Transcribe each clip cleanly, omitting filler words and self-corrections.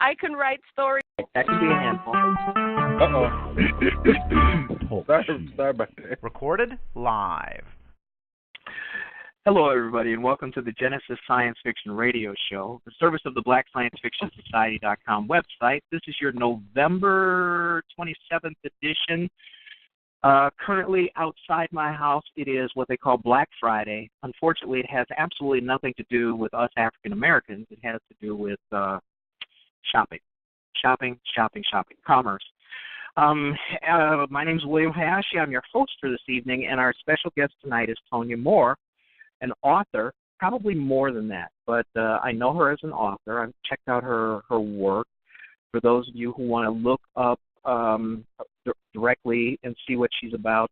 I can write stories. That could be a handful. Uh-oh. Sorry about that. Recorded live. Hello, everybody, and welcome to the Genesis Science Fiction Radio Show, the service of the blacksci-fi.com website. This is your November 27th edition. Currently, outside my house, it is what they call Black Friday. Unfortunately, it has absolutely nothing to do with us African Americans. It has to do with shopping, commerce. My name is William Hayashi. I'm your host for this evening, and our special guest tonight is Tonya Moore, an author, probably more than that, but I know her as an author. I've checked out her work. For those of you who want to look up directly and see what she's about,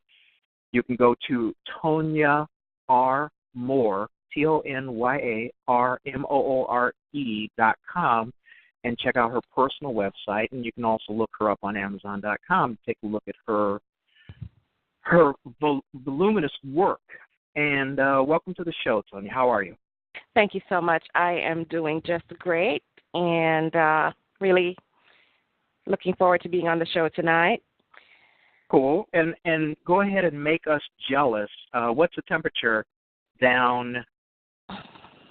you can go to Tonya R. Moore, TonyaRMoore.com, and check out her personal website. And you can also look her up on Amazon.com and take a look at her voluminous work. And welcome to the show, Tonya. How are you? Thank you so much. I am doing just great, and really looking forward to being on the show tonight. Cool. And go ahead and make us jealous. What's the temperature down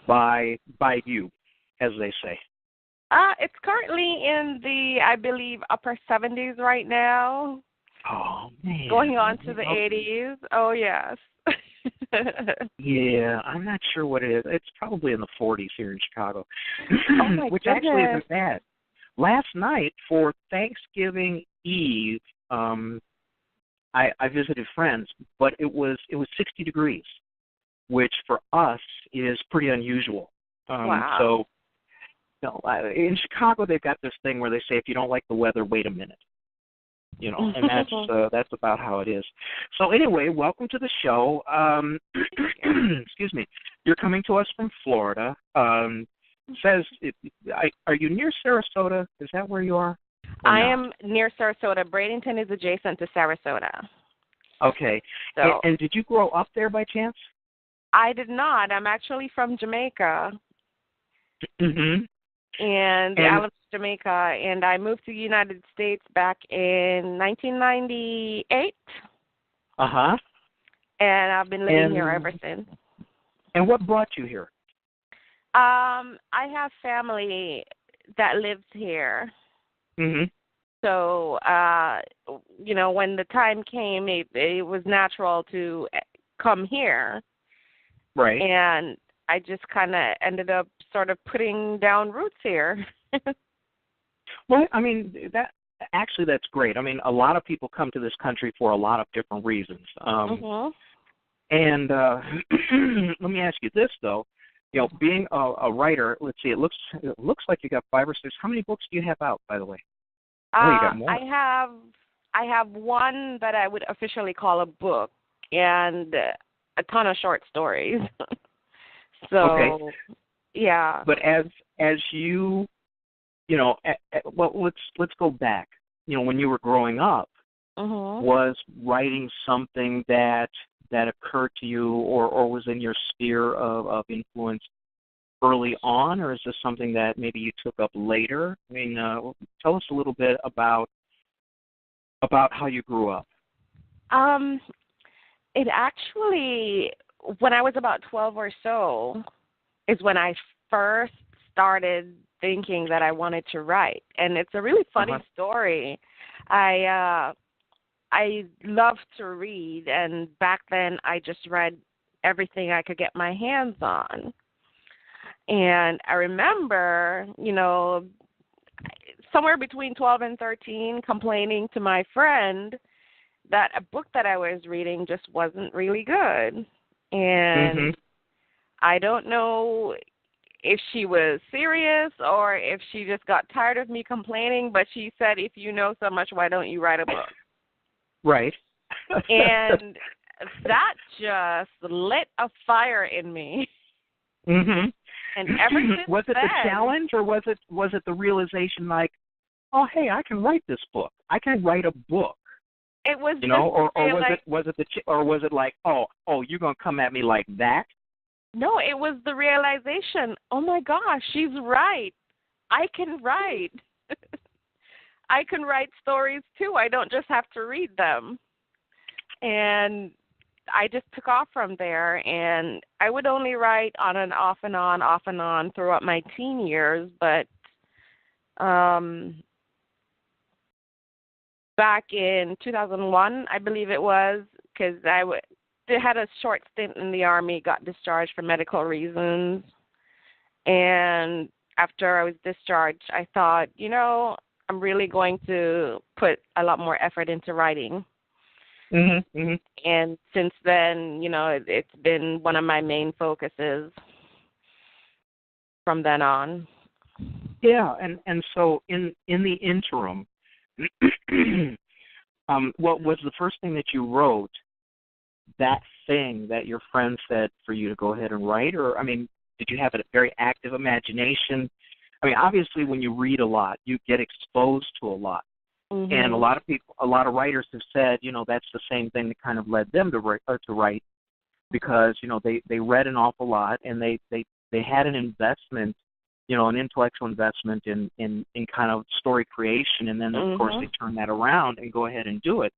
by you, as they say? It's currently in the, I believe, upper 70s right now. Oh, man. Going on to the 80s. Oh, yes. Yeah, I'm not sure what it is. It's probably in the 40s here in Chicago, which goodness. Actually isn't bad. Last night for Thanksgiving Eve, I visited friends, but it was 60 degrees, which for us is pretty unusual. Wow. So, in Chicago they've got this thing where they say if you don't like the weather, wait a minute. And that's about how it is. So anyway, welcome to the show. Excuse me. You're coming to us from Florida. Are you near Sarasota? Is that where you are? I am near Sarasota. Bradenton is adjacent to Sarasota. Okay. So, and did you grow up there by chance? I did not. I'm actually from Jamaica. Mm-hmm. And the island of Jamaica, and I moved to the United States back in 1998. Uh-huh. And I've been living here ever since. And what brought you here? I have family that lives here. Mm-hmm. So, when the time came, it was natural to come here. Right. And I just kind of ended up sort of putting down roots here. Well, I mean, that's great. I mean, a lot of people come to this country for a lot of different reasons. And let me ask you this, though. Being a writer, let's see, it looks like you got 5 or 6. How many books do you have out, by the way? You got more. I have one that I would officially call a book, and a ton of short stories. So, okay. Yeah. But as you, well, let's go back. When you were growing up, was writing something that occurred to you or was in your sphere of influence early on, or is this something that maybe you took up later? I mean, tell us a little bit about how you grew up. It actually, when I was about 12 or so, is when I first started thinking that I wanted to write. And it's a really funny story. I loved to read, and back then I just read everything I could get my hands on. And I remember, somewhere between 12 and 13, complaining to my friend that a book that I was reading just wasn't really good. And I don't know if she was serious or if she just got tired of me complaining, but she said, if you know so much, why don't you write a book? Right. And that just lit a fire in me. Mm-hmm. And ever since was it then, the challenge, or was it the realization like, oh, hey, I can write this book. I can write a book. It was, was it like, oh, you're gonna come at me like that? No, it was the realization. Oh my gosh, she's right. I can write. I can write stories too. I don't just have to read them. And I just took off from there, and I would only write on and off and on throughout my teen years, but back in 2001, I believe it was, because they had a short stint in the Army, got discharged for medical reasons, and after I was discharged, I thought, I'm really going to put a lot more effort into writing. Mm-hmm, mm-hmm. And since then, it's been one of my main focuses from then on. Yeah, and so in the interim, what was the first thing that you wrote, that thing that your friend said for you to go ahead and write? Or, did you have a very active imagination? Obviously when you read a lot, you get exposed to a lot. Mm-hmm. And a lot of writers have said, that's the same thing that kind of led them to write because, they read an awful lot and they had an investment, an intellectual investment in kind of story creation, and then of course they turn that around and go ahead and do it.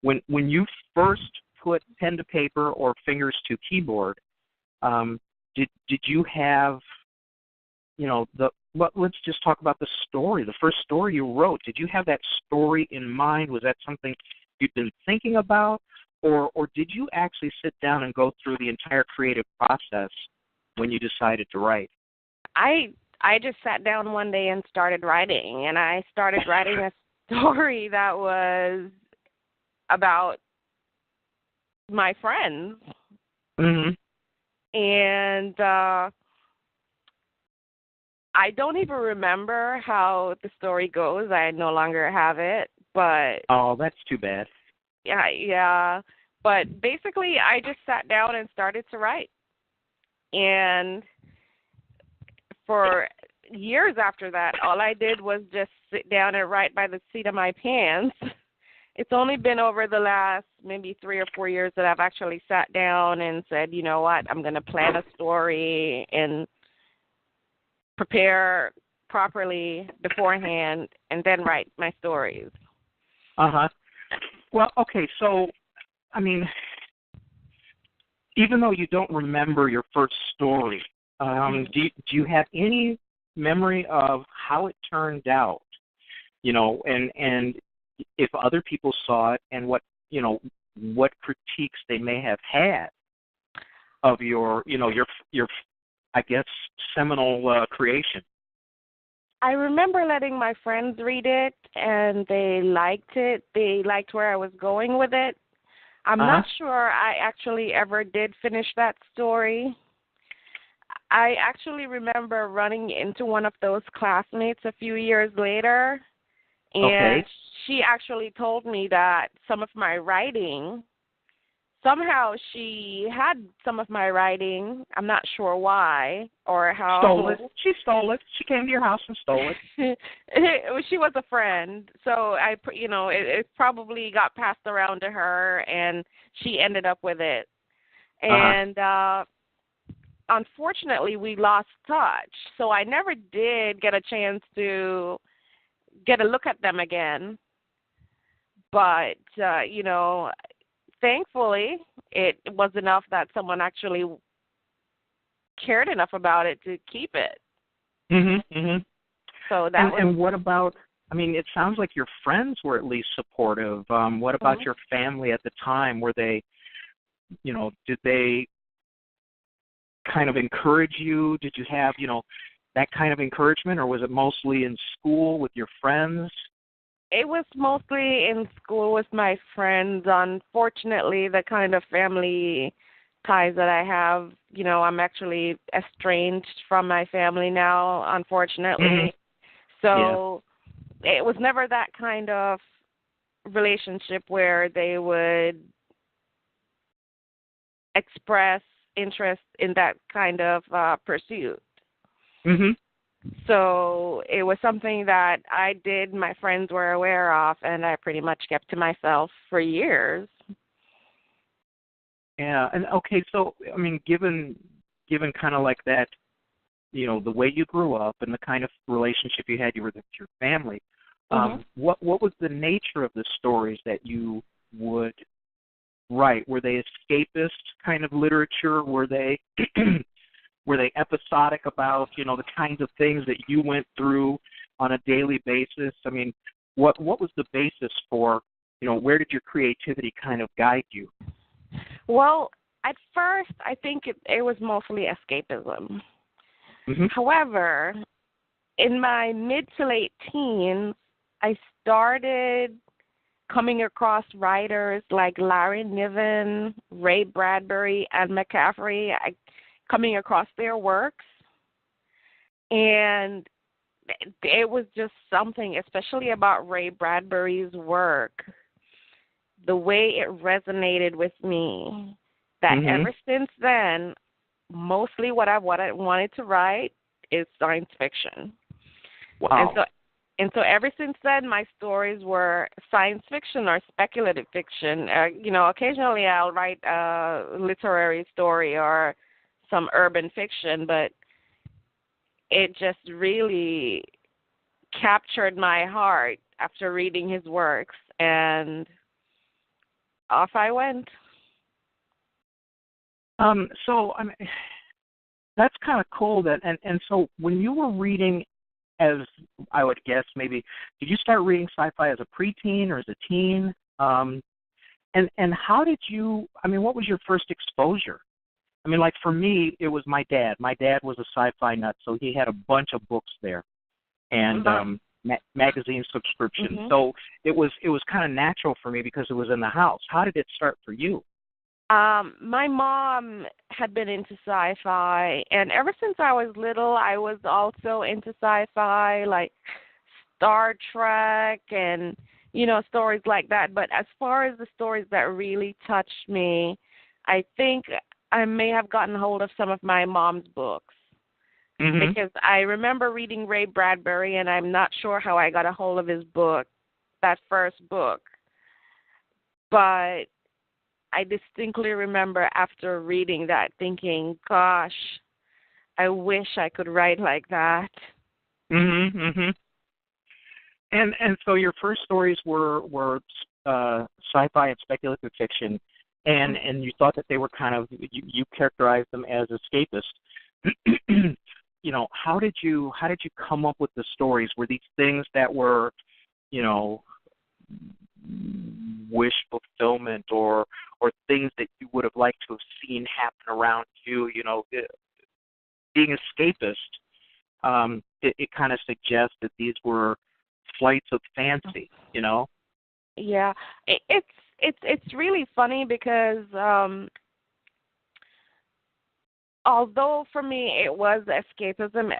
When you first put pen to paper or fingers to keyboard, did you have, let's just talk about the story. The first story you wrote, did you have that story in mind? Was that something you'd been thinking about, or did you actually sit down and go through the entire creative process when you decided to write? I just sat down one day and started writing, and I started writing a story that was about my friends. Mm-hmm. And I don't even remember how the story goes. I no longer have it, but... Oh, that's too bad. Yeah. But basically, I just sat down and started to write. And for years after that, all I did was just sit down and write by the seat of my pants. It's only been over the last maybe 3 or 4 years that I've actually sat down and said, you know what, I'm going to plan a story and prepare properly beforehand and then write my stories. Uh-huh. Well, okay, so, even though you don't remember your first story, do you have any memory of how it turned out, and if other people saw it and what critiques they may have had of your I guess, seminal creation? I remember letting my friends read it, and they liked it. They liked where I was going with it. I'm not sure I actually ever did finish that story. I actually remember running into one of those classmates a few years later, and she actually told me that somehow she had some of my writing. I'm not sure why or how. Stole it. She stole it. She came to your house and stole it. She was a friend, so it probably got passed around to her, and she ended up with it. And unfortunately, we lost touch, so I never did get a chance to get a look at them again. But thankfully, it was enough that someone actually cared enough about it to keep it. Mm-hmm. So that and what about, it sounds like your friends were at least supportive. What about your family at the time? Were they, did they kind of encourage you? Did you have, that kind of encouragement, or was it mostly in school with your friends? It was mostly in school with my friends. Unfortunately, the kind of family ties that I have, I'm actually estranged from my family now, unfortunately. Mm-hmm. So It was never that kind of relationship where they would express interest in that kind of pursuit. Mm-hmm. So it was something that I did, my friends were aware of, and I pretty much kept to myself for years. Yeah, and okay, so, given kind of like that the way you grew up and the kind of relationship you had with your family, what was the nature of the stories that you would write? Were they escapist kind of literature? Were they episodic about, the kinds of things that you went through on a daily basis? I mean, what was the basis for, where did your creativity kind of guide you? Well, at first, I think it was mostly escapism. However, in my mid to late teens, I started coming across writers like Larry Niven, Ray Bradbury, and McCaffrey, coming across their works. And it was just something, especially about Ray Bradbury's work, the way it resonated with me, that ever since then, mostly what I wanted to write is science fiction. Wow. And so ever since then, my stories were science fiction or speculative fiction. Occasionally I'll write a literary story or some urban fiction, but it just really captured my heart after reading his works, and off I went. So I mean, that's kind of cool. And so when you were reading, as I would guess, maybe did you start reading sci-fi as a preteen or as a teen? And how did you? I mean, what was your first exposure? I mean, like for me, it was my dad. My dad was a sci-fi nut, so he had a bunch of books there, and magazine subscriptions. So it was kind of natural for me because it was in the house. How did it start for you? My mom had been into sci-fi, and ever since I was little, I was also into sci-fi, like Star Trek and, stories like that. But as far as the stories that really touched me, I think I may have gotten hold of some of my mom's books. Because I remember reading Ray Bradbury, and I'm not sure how I got a hold of his book, that first book. But I distinctly remember after reading that thinking, gosh, I wish I could write like that. And so your first stories were sci-fi and speculative fiction, and you thought that they were kind of, you characterized them as escapist. How did you come up with the stories? Were these things that were, wish fulfillment or things that you would have liked to have seen happen around you? Being escapist, it kind of suggests that these were flights of fancy, Yeah, it's really funny because although for me it was escapism,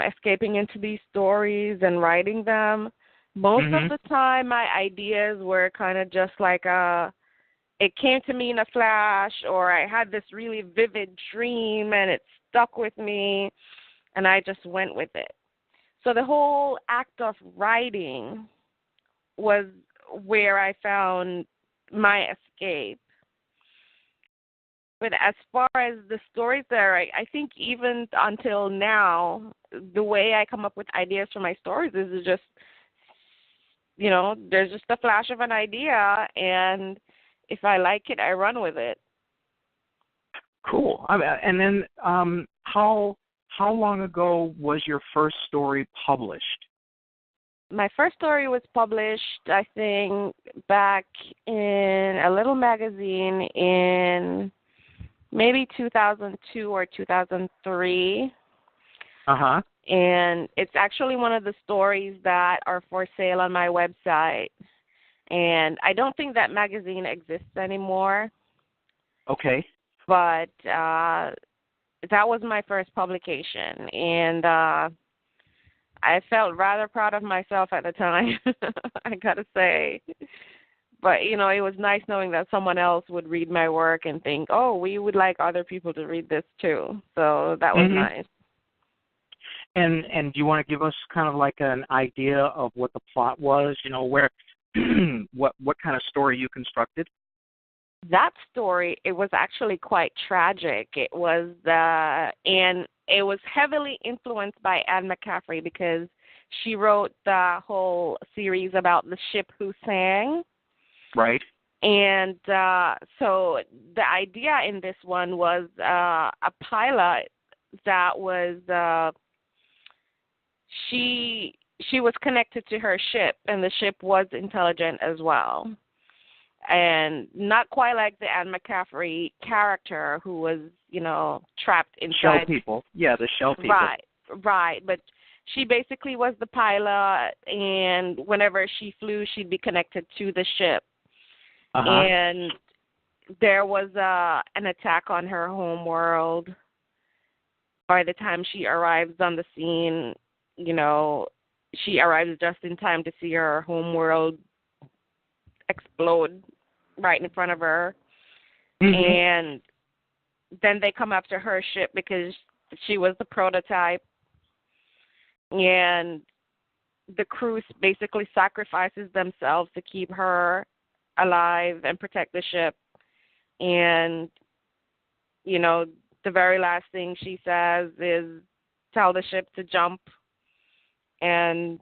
escaping into these stories and writing them, most of the time my ideas were kind of just like it came to me in a flash, or I had this really vivid dream and it stuck with me and I just went with it. So the whole act of writing was where I found my escape. But as far as the stories there, I think even until now, the way I come up with ideas for my stories is just, there's just a flash of an idea, and if I like it, I run with it. Cool. And then how long ago was your first story published? My first story was published, I think, back in a little magazine in maybe 2002 or 2003. And it's actually one of the stories that are for sale on my website. And I don't think that magazine exists anymore. Okay. But that was my first publication. And I felt rather proud of myself at the time, I got to say. But, it was nice knowing that someone else would read my work and think, oh, we would like other people to read this too. So that was nice. And do you want to give us kind of like an idea of what the plot was, where what kind of story you constructed? That story, it was actually quite tragic. It was, and it was heavily influenced by Anne McCaffrey because she wrote the whole series about the ship who sang. Right. And so the idea in this one was a pilot that was she was connected to her ship, and the ship was intelligent as well. And not quite like the Anne McCaffrey character who was, trapped inside. Shell people. Yeah, the shell people. Right. But she basically was the pilot, and whenever she flew, she'd be connected to the ship. Uh-huh. And there was an attack on her home world. By the time she arrives on the scene, she arrives just in time to see her home world explode right in front of her. Mm-hmm. And then they come after her ship because she was the prototype. And the crew basically sacrifices themselves to keep her alive and protect the ship. And, the very last thing she says is tell the ship to jump, and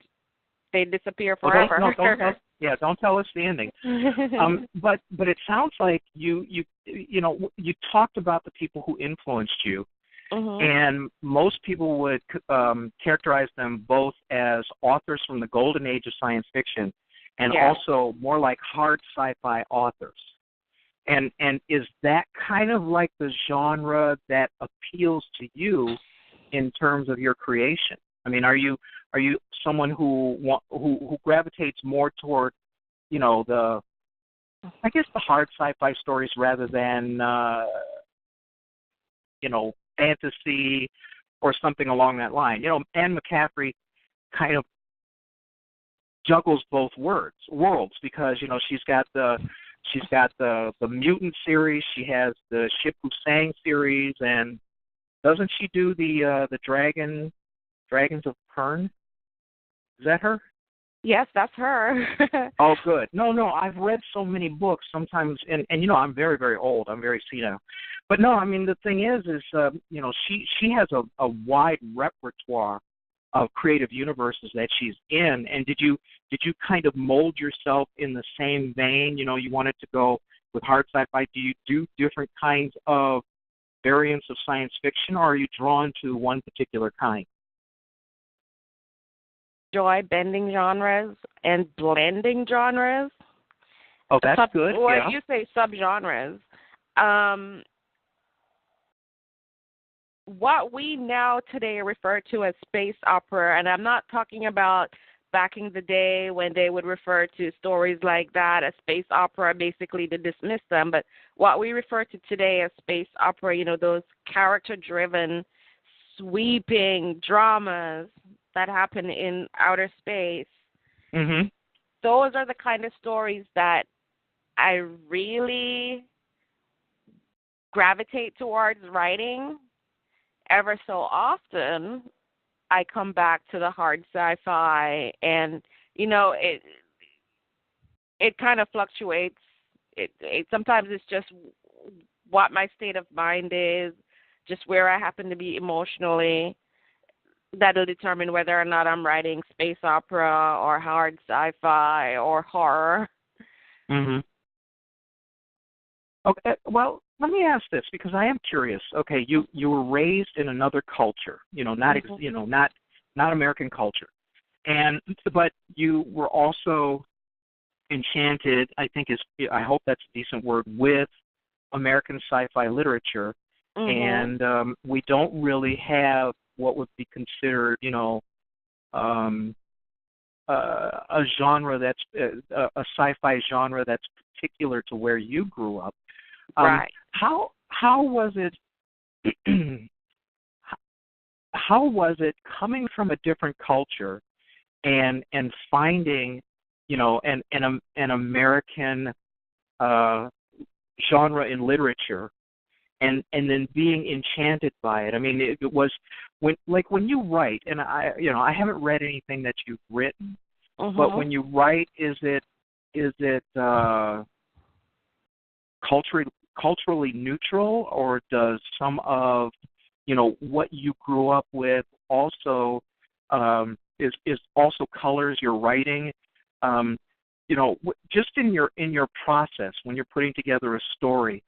they disappear forever. Don't tell us the ending. But it sounds like you talked about the people who influenced you, mm-hmm. and most people would characterize them both as authors from the golden age of science fiction, and also more like hard sci-fi authors. And is that kind of like the genre that appeals to you in terms of your creation? I mean, are you someone who gravitates more toward, the hard sci-fi stories rather than fantasy or something along that line? Anne McCaffrey kind of juggles both worlds because she's got the mutant series, she has the Ship Who Sang series, and doesn't she do the Dragons of Pern? Is that her? Yes, that's her. Oh, good. No, I've read so many books sometimes, and I'm very, very old. I'm very senile. But no, I mean, the thing is she has a wide repertoire of creative universes that she's in. And did you kind of mold yourself in the same vein? You wanted to go with hard sci-fi. Do you do different kinds of variants of science fiction, or are you drawn to one particular kind? Enjoy bending genres and blending genres. Oh, that's good. Or yeah. You say subgenres. What we now today refer to as space opera, and I'm not talking about back in the day when they would refer to stories like that as space opera, basically to dismiss them, but what we refer to today as space opera, those character-driven, sweeping dramas that happen in outer space. Mm-hmm. Those are the kind of stories that I really gravitate towards writing. Ever so often, I come back to the hard sci-fi, and it kind of fluctuates. It sometimes it's just what my state of mind is, just where I happen to be emotionally. That'll determine whether or not I'm writing space opera or hard sci-fi or horror. Mm-hmm. Okay, well, let me ask this because I am curious. Okay, you were raised in another culture, not American culture, but you were also enchanted. I hope that's a decent word, with American sci-fi literature, mm-hmm. and we don't really have what would be considered, a genre that's a sci-fi genre that's particular to where you grew up. Right. How was it? How was it coming from a different culture and finding, an American genre in literature, and then being enchanted by it? I mean, it was when you write, and I haven't read anything that you've written, mm-hmm. but when you write, is it culturally neutral, or does some of what you grew up with also is also colors your writing. Just in your process when you're putting together a story,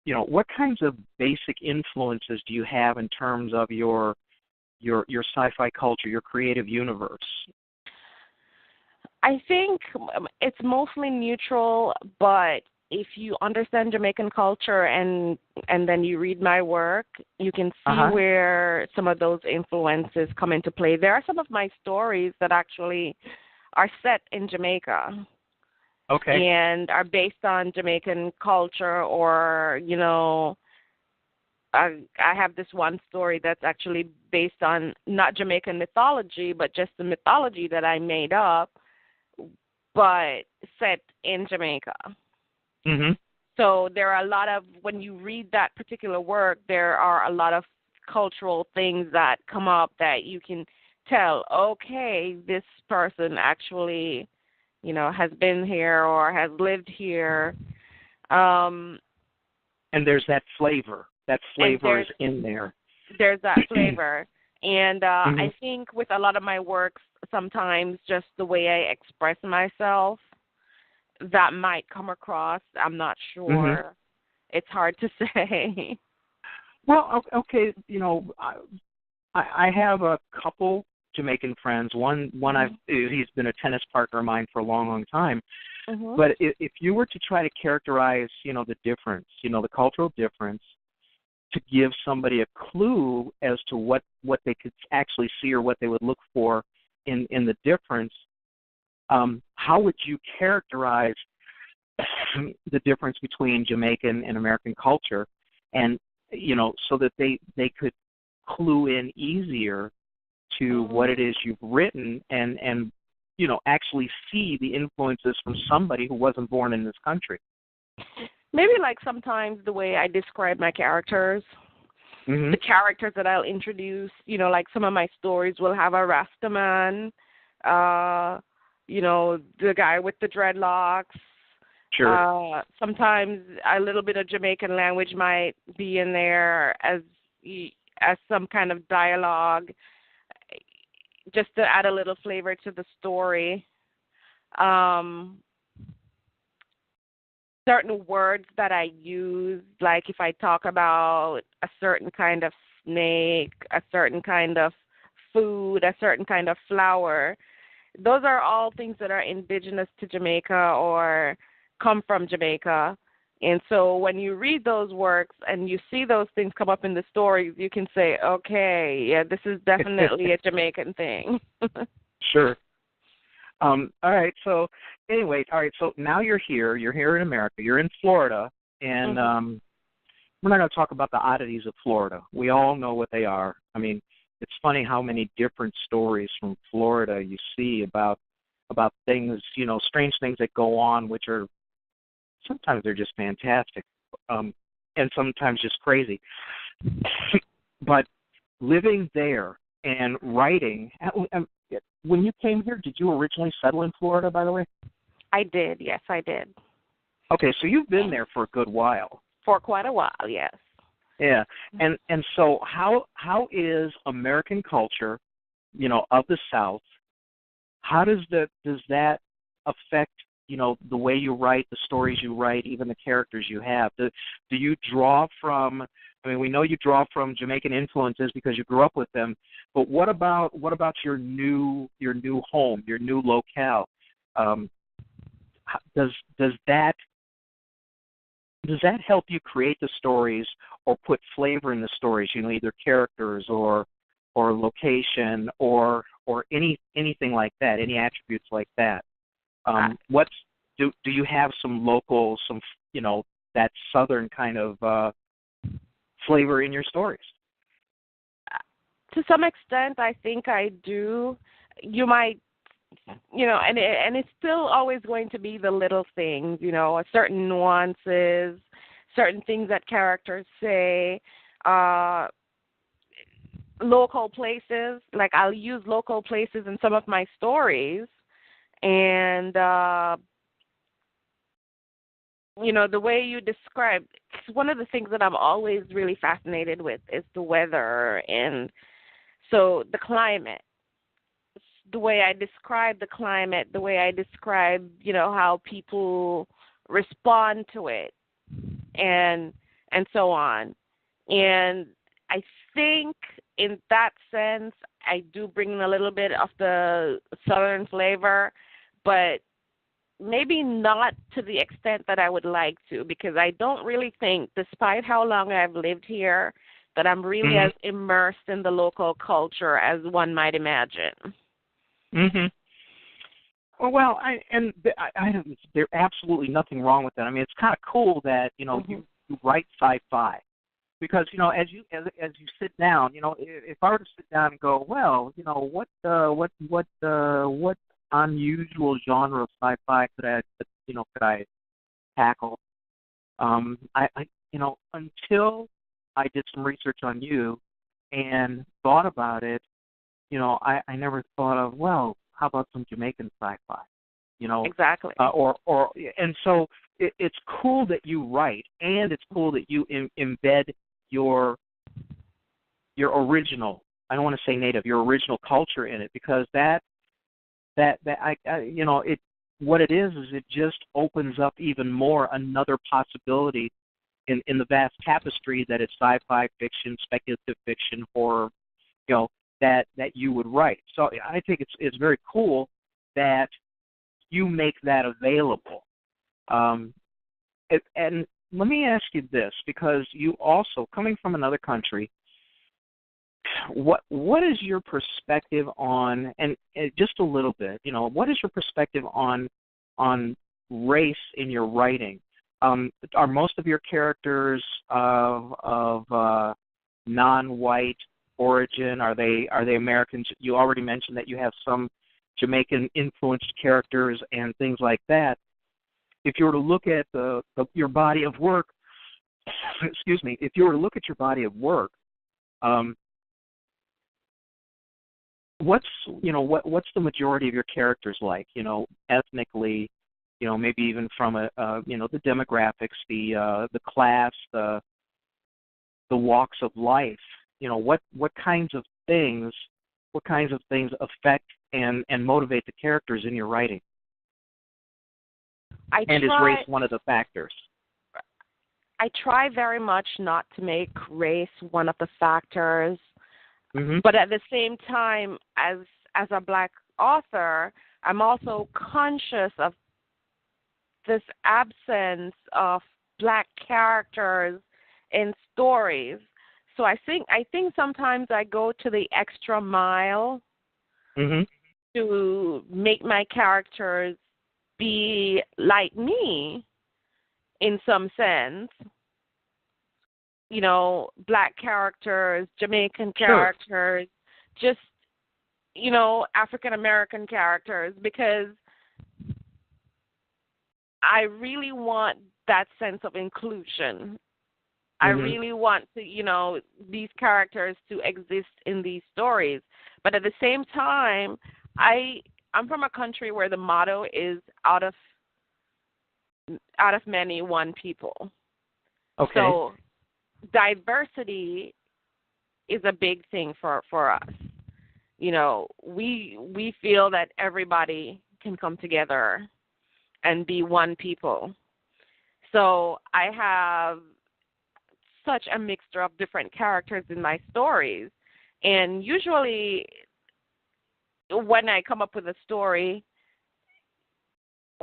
what kinds of basic influences do you have in terms of your sci-fi culture, your creative universe? I think it's mostly neutral, but if you understand Jamaican culture and then you read my work, you can see where some of those influences come into play. There are some of my stories that actually are set in Jamaica. Okay. And are based on Jamaican culture, or, I have this one story that's actually based on not Jamaican mythology, but just the mythology that I made up, but set in Jamaica. Mm-hmm. So there are a lot of, when you read that particular work, there are a lot of cultural things that come up that you can tell, okay, this person actually, has been here or has lived here. And there's that flavor. That flavor is in there. There's that flavor. And I think with a lot of my works, sometimes just the way I express myself, that might come across. I'm not sure. Mm-hmm. It's hard to say. Well, okay, I have a couple Jamaican friends. One he's been a tennis partner of mine for a long, long time. Mm-hmm. But if you were to try to characterize, the difference, the cultural difference, to give somebody a clue as to what they could actually see or what they would look for in the difference, how would you characterize the difference between Jamaican and American culture, and so that they could clue in easier to what it is you've written and actually see the influences from somebody who wasn't born in this country? Maybe like sometimes the way I describe my characters, the characters that I'll introduce, like some of my stories will have a Rasta man, the guy with the dreadlocks. Sure. Sometimes a little bit of Jamaican language might be in there as some kind of dialogue, just to add a little flavor to the story. Certain words that I use, like if I talk about a certain kind of snake, a certain kind of food, a certain kind of flower, those are all things that are indigenous to Jamaica or come from Jamaica. And so when you read those works and you see those things come up in the stories, you can say, okay, yeah, this is definitely a Jamaican thing. Sure. All right. So anyway, so now you're here in America. You're in Florida, and we're not going to talk about the oddities of Florida. We all know what they are. I mean, it's funny how many different stories from Florida you see about things, strange things that go on, which are sometimes they're just fantastic, and sometimes just crazy. But living there and writing, when you came here, did you originally settle in Florida, by the way? I did, yes, I did. Okay, so you've been there for a good while. For quite a while, yes. Yeah, and so how is American culture, of the South, how does that affect, the way you write, the stories you write, even the characters you have? Do you draw from? I mean, we know you draw from Jamaican influences because you grew up with them, but what about your new home, your new locale? Does that help you create the stories or put flavor in the stories? Either characters or location or anything like that, any attributes like that. Do you have some local, that Southern kind of flavor in your stories? To some extent, I think I do. You might, and it's still always going to be the little things, certain nuances, certain things that characters say, local places. Like I'll use local places in some of my stories, and the way you described, one of the things that I'm always really fascinated with is the weather, and so the climate. The way I describe the climate, the way I describe, how people respond to it, and so on. And I think in that sense, I do bring in a little bit of the Southern flavor, but maybe not to the extent that I would like to, because I don't really think, despite how long I've lived here, that I'm really as immersed in the local culture as one might imagine. Mhm. Well, there's absolutely nothing wrong with that. I mean, it's kind of cool that you write sci-fi, because as you sit down, if I were to sit down and go, well, what unusual genre of sci-fi could I tackle? Until I did some research on you and thought about it, I never thought of, well, how about some Jamaican sci-fi? Exactly. And so it's cool that you write, and it's cool that you embed your original, I don't want to say native, your original culture in it, because what it is it just opens up even more another possibility in the vast tapestry that is sci-fi fiction, speculative fiction, horror, that you would write. So I think it's very cool that you make that available. And let me ask you this, because you also, coming from another country, what is your perspective on, and just a little bit, what is your perspective on race in your writing? Are most of your characters of non-white origin? Are they Americans? You already mentioned that you have some Jamaican influenced characters and things like that. If you were to look at your body of work, excuse me, if you were to look at your body of work, what's the majority of your characters like? Ethnically, maybe even from the demographics, the class, the walks of life. What kinds of things affect and motivate the characters in your writing? Is race one of the factors? I try very much not to make race one of the factors, but at the same time, as a Black author, I'm also conscious of this absence of Black characters in stories. So I think sometimes I go to the extra mile to make my characters be like me in some sense. Black characters, Jamaican characters, just, African American characters, because I really want that sense of inclusion. I really want to, these characters to exist in these stories. But at the same time, I'm from a country where the motto is out of many, one people. Okay. So diversity is a big thing for us. We feel that everybody can come together and be one people. So I have such a mixture of different characters in my stories. And usually when I come up with a story,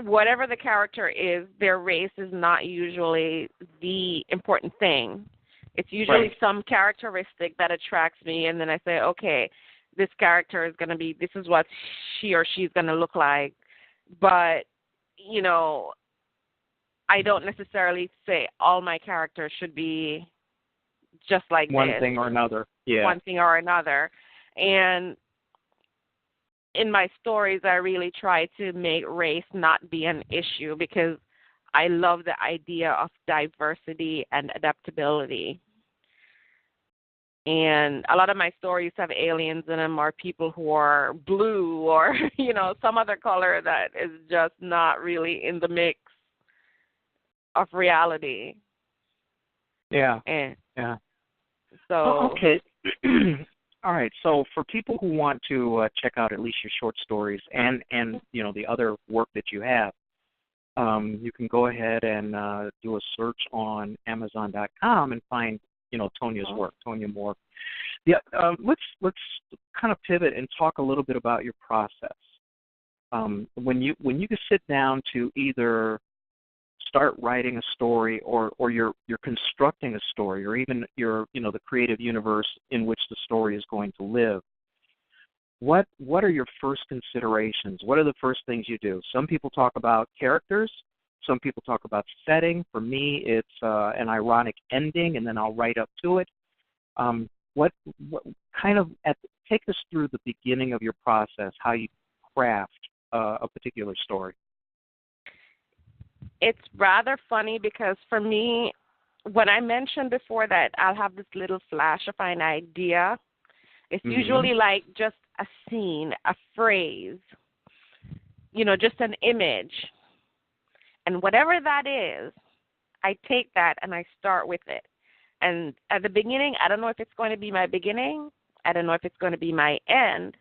whatever the character is, their race is not usually the important thing. It's usually some characteristic that attracts me, and then I say, okay, this character is going to be, this is what she or she's going to look like. But, I don't necessarily say all my characters should be just like one this. thing or another. Yeah. One thing or another. And in my stories, I really try to make race not be an issue, because I love the idea of diversity and adaptability. And a lot of my stories have aliens in them, or people who are blue, or, some other color that is just not really in the mix. of reality. Yeah. And yeah. so Okay. All right. So for people who want to check out at least your short stories and the other work that you have, you can go ahead and do a search on Amazon.com and find Tonya's work, Tonya Moore. Yeah. Let's kind of pivot and talk a little bit about your process. When you can sit down to either start writing a story or you're constructing a story, or even the creative universe in which the story is going to live, what are your first considerations? What are the first things you do? Some people talk about characters, some people talk about setting. For me, it's an ironic ending, and then I'll write up to it. What kind of take us through the beginning of your process, how you craft a particular story. It's rather funny because for me, when I mentioned before that I'll have this little flash of an idea, it's usually like just a scene, a phrase, just an image. And whatever that is, I take that and I start with it. And at the beginning, I don't know if it's going to be my beginning. I don't know if it's going to be my end.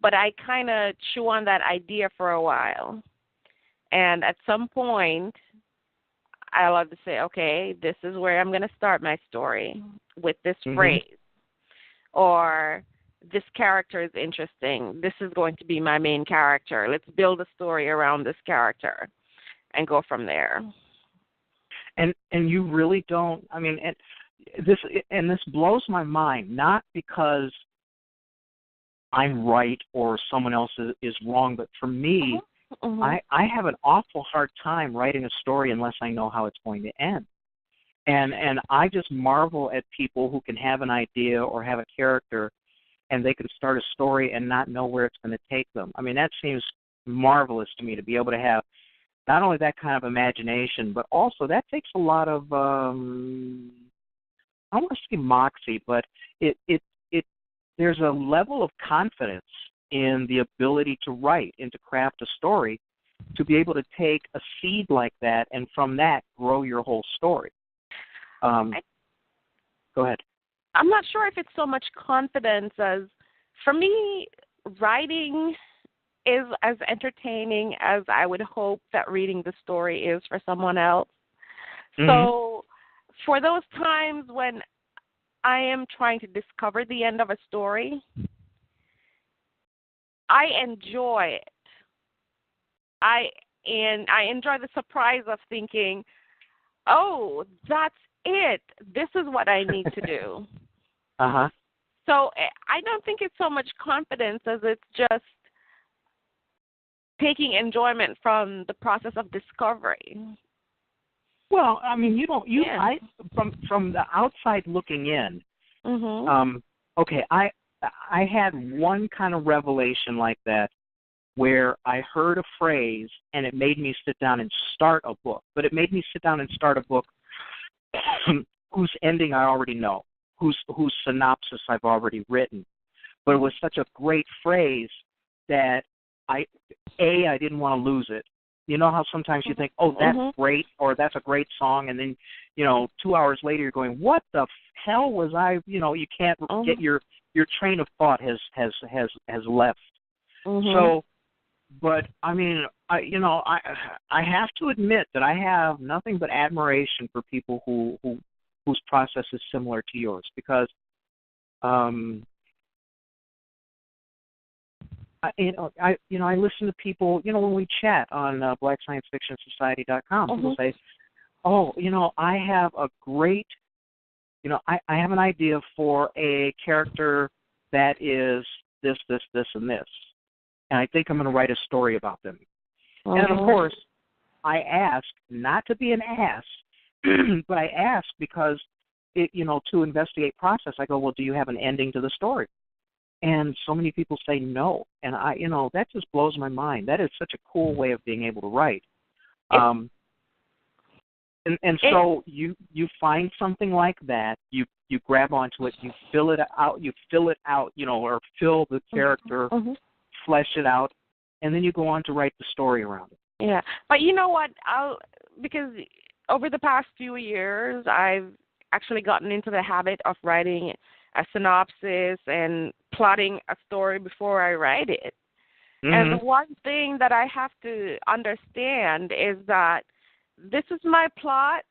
But I kind of chew on that idea for a while. And at some point, I'll have to say, okay, this is where I'm going to start my story with this phrase. Or this character is interesting. This is going to be my main character. Let's build a story around this character and go from there. And you really don't, this blows my mind, not because I'm right or someone else is wrong, but for me, I have an awful hard time writing a story unless I know how it's going to end. And I just marvel at people who can have an idea or have a character and they can start a story and not know where it's going to take them. That seems marvelous to me, to be able to have not only that kind of imagination, but also that takes a lot of, I don't want to say moxie, but there's a level of confidence in the ability to write and to craft a story, to be able to take a seed like that and from that grow your whole story. Go ahead. I'm not sure if it's so much confidence as, for me, writing is as entertaining as I would hope that reading the story is for someone else. So for those times when I am trying to discover the end of a story, I enjoy it. I enjoy the surprise of thinking, oh, that's it. This is what I need to do. So I don't think it's so much confidence as it's just taking enjoyment from the process of discovery. Well, from the outside looking in, okay, I had one kind of revelation like that where I heard a phrase and it made me sit down and start a book. But it made me sit down and start a book whose ending I already know, whose synopsis I've already written. But it was such a great phrase that I didn't want to lose it. You know how sometimes you think, oh, that's great, or that's a great song, and then, 2 hours later you're going, what the hell was I, you can't get your train of thought has left. So, but I have to admit that I have nothing but admiration for people whose process is similar to yours, because I listen to people, when we chat on blacksciencefictionsociety.com, people say, oh, I have a great, I have an idea for a character that is this, this, this, and this. And I think I'm going to write a story about them. And, of course, I ask not to be an ass, but I ask because, to investigate process, I go, well, do you have an ending to the story? And so many people say no. And, that just blows my mind. That is such a cool way of being able to write. So you find something like that, you grab onto it, you fill it out, or fill the character, flesh it out, and then you go on to write the story around it. Yeah. But you know what? Because over the past few years, I've actually gotten into the habit of writing a synopsis and plotting a story before I write it. And the one thing that I have to understand is that this is my plot.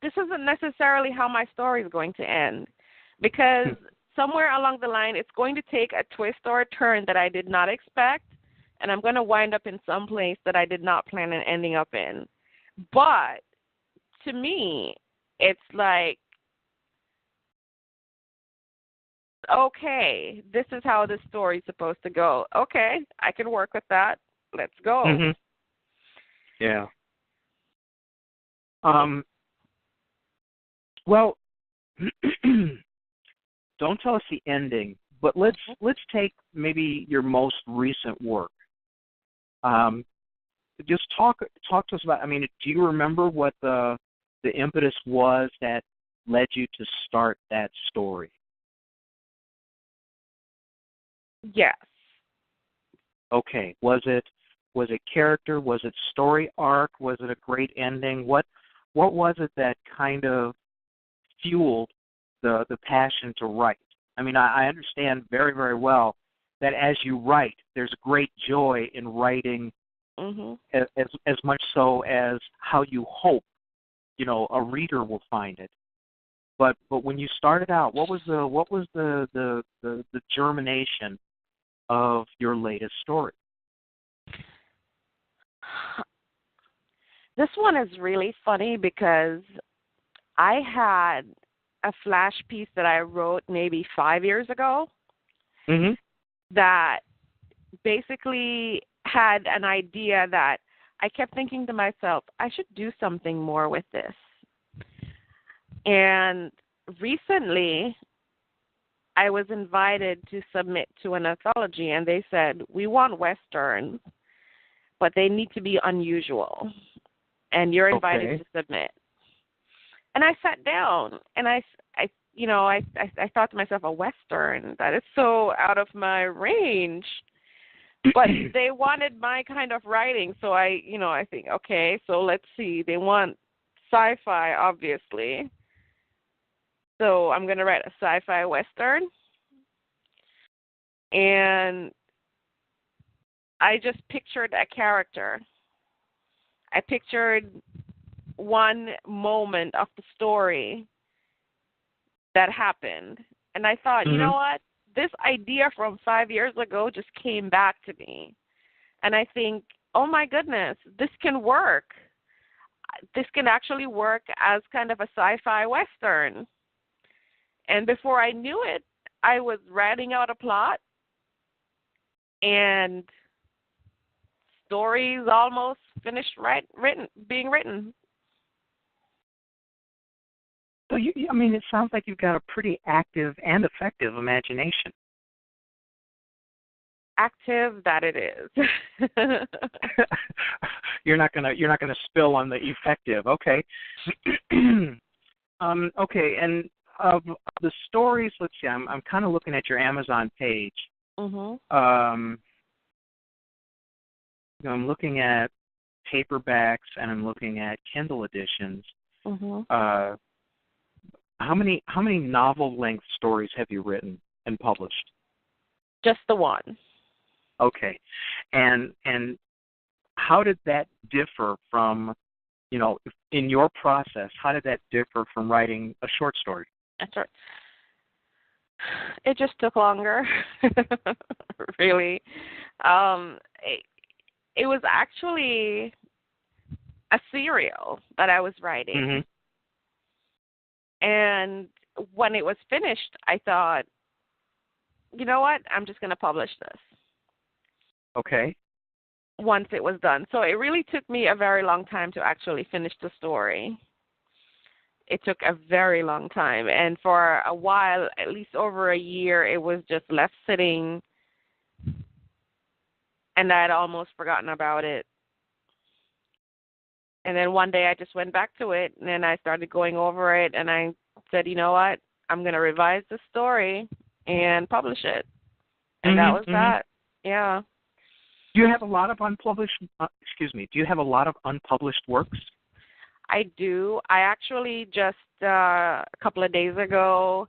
This isn't necessarily how my story is going to end, because somewhere along the line it's going to take a twist or a turn that I did not expect, and I'm going to wind up in some place that I did not plan on ending up in. But to me, it's like, okay, this is how this story is supposed to go. Okay, I can work with that. Let's go. Yeah. Well, don't tell us the ending, but let's take maybe your most recent work. Just talk to us about. I mean, do you remember what the impetus was that led you to start that story? Yes. Okay. Was it character? Was it story arc? Was it a great ending? What was it that kind of fueled the passion to write? I mean, I understand very, very well that as you write, there's great joy in writing, as much so as how you hope, a reader will find it. But when you started out, what was the germination of your latest story? This one is really funny because I had a flash piece that I wrote maybe 5 years ago that basically had an idea that I kept thinking to myself, I should do something more with this. And recently, I was invited to submit to an anthology, and they said, we want Westerns, but they need to be unusual, and you're invited to submit. And I sat down, and I thought to myself, a Western, that is so out of my range. But they wanted my kind of writing, so I think, okay, so let's see. They want sci-fi, obviously. So I'm going to write a sci-fi Western. And I just pictured a character. I pictured one moment of the story that happened. And I thought, you know what? This idea from 5 years ago just came back to me. And I think, oh my goodness, this can work. This can actually work as kind of a sci-fi Western. And before I knew it, I was writing out a plot, and stories almost finished being written. So it sounds like you've got a pretty active and effective imagination. Active that it is. You're not gonna spill on the effective. Okay. Okay, and of the stories, let's see. I'm kind of looking at your Amazon page. I'm looking at paperbacks and I'm looking at Kindle editions. How many novel-length stories have you written and published? Just the one. Okay, and how did that differ from, in your process? How did that differ from writing a short story? That's right. It just took longer, really. It was actually a serial that I was writing. And when it was finished, I thought, you know what? I'm just going to publish this. Okay. Once it was done. So it really took me a very long time to actually finish the story. It took a very long time. And for a while, at least over a year, it was just left sitting. And I had almost forgotten about it. And then one day I just went back to it, and then I started going over it, and I said, you know what? I'm going to revise the story and publish it. And that was that. Yeah. Do you have a lot of unpublished, do you have a lot of unpublished works? I do. I actually just a couple of days ago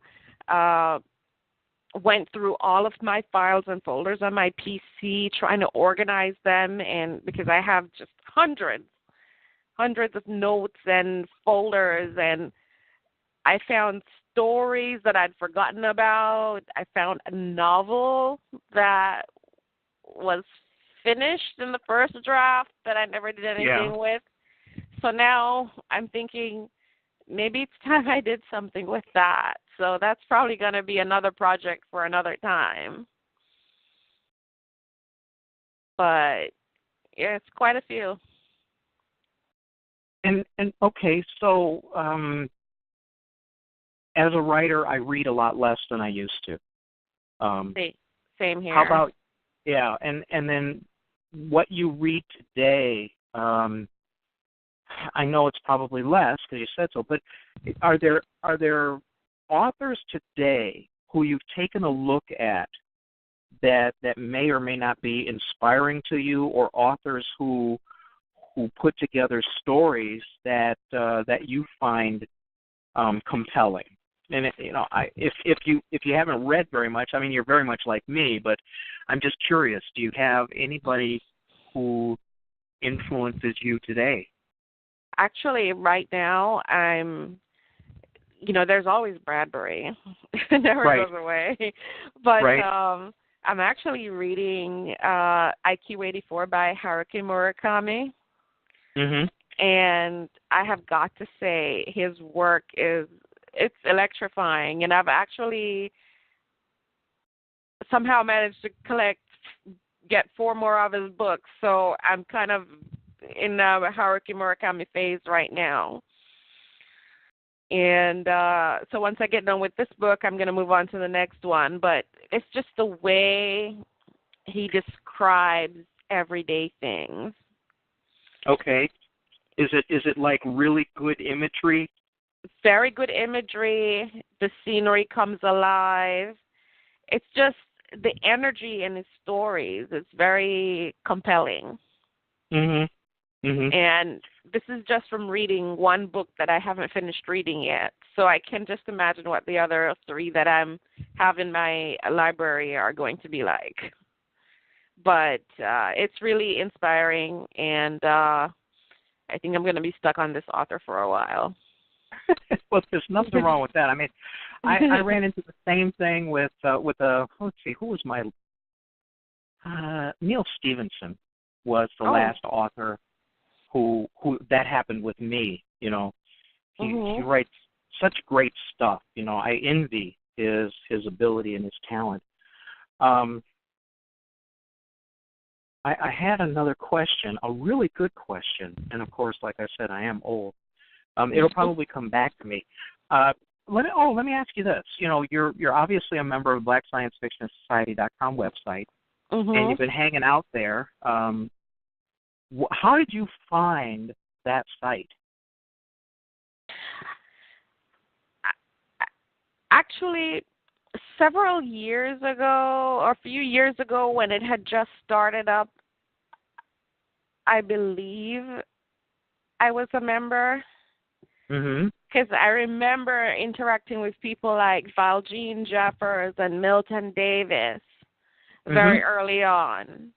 went through all of my files and folders on my PC, trying to organize them, and because I have just hundreds of notes and folders, and I found stories that I'd forgotten about. I found a novel that was finished in the first draft that I never did anything with. So now I'm thinking maybe it's time I did something with that. So that's probably going to be another project for another time. But yeah, it's quite a few. And okay, so as a writer, I read a lot less than I used to. Same here. How about and then what you read today? I know it's probably less because you said so, but are there authors today who you've taken a look at that may or may not be inspiring to you, or authors who put together stories that you find compelling? And if you haven't read very much, I mean, you're very much like me, but I'm just curious. Do you have anybody who influences you today? Actually, right now, there's always Bradbury. It never goes away. But I'm actually reading IQ 84 by Haruki Murakami. Mm-hmm. And I have got to say his work it's electrifying. And I've actually somehow managed to get 4 more of his books. So I'm kind of in the Haruki Murakami phase right now. And so once I get done with this book, I'm going to move on to the next one. But it's just the way he describes everyday things. Okay. Is it like really good imagery? Very good imagery. The scenery comes alive. It's just the energy in his stories. It's very compelling. Mm-hmm. Mm-hmm. And this is just from reading one book that I haven't finished reading yet. So I can just imagine what the other 3 that I have in my library are going to be like. But it's really inspiring, and I think I'm going to be stuck on this author for a while. Well, there's nothing wrong with that. I mean, I ran into the same thing with let's see, who was my Neil Stevenson was the last author who that happened with me. He writes such great stuff. I envy his ability and his talent. I had another question, a really good question, and of course, like I said, I am old. It'll probably come back to me. Let me ask you this. You're obviously a member of blacksciencefictionsociety.com website, and you've been hanging out there. How did you find that site? Actually, several years ago, or a few years ago, when it had just started up, I believe I was a member. Because I remember interacting with people like Valjean Jeffers and Milton Davis very early on.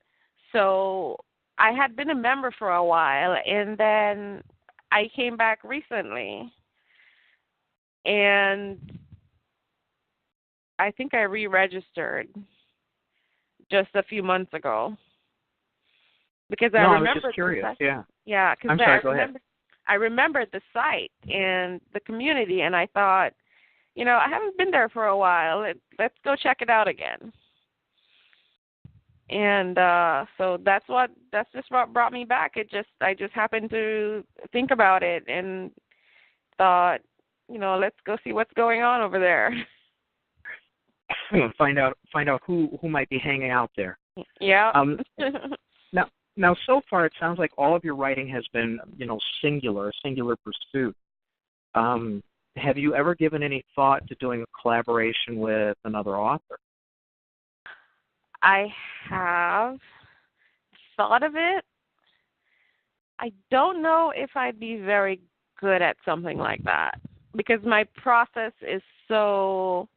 So I had been a member for a while, and then I came back recently. And I think I re-registered just a few months ago. Because I remember. I was just curious, Yeah, because I remembered the site and the community, and I thought, I haven't been there for a while. Let's go check it out again. And so that's just what brought me back. I just happened to think about it and thought, let's go see what's going on over there. Find out who might be hanging out there. Yeah. Now, so far, it sounds like all of your writing has been, singular pursuit. Have you ever given any thought to doing a collaboration with another author? I have thought of it. I don't know if I'd be very good at something like that because my process is so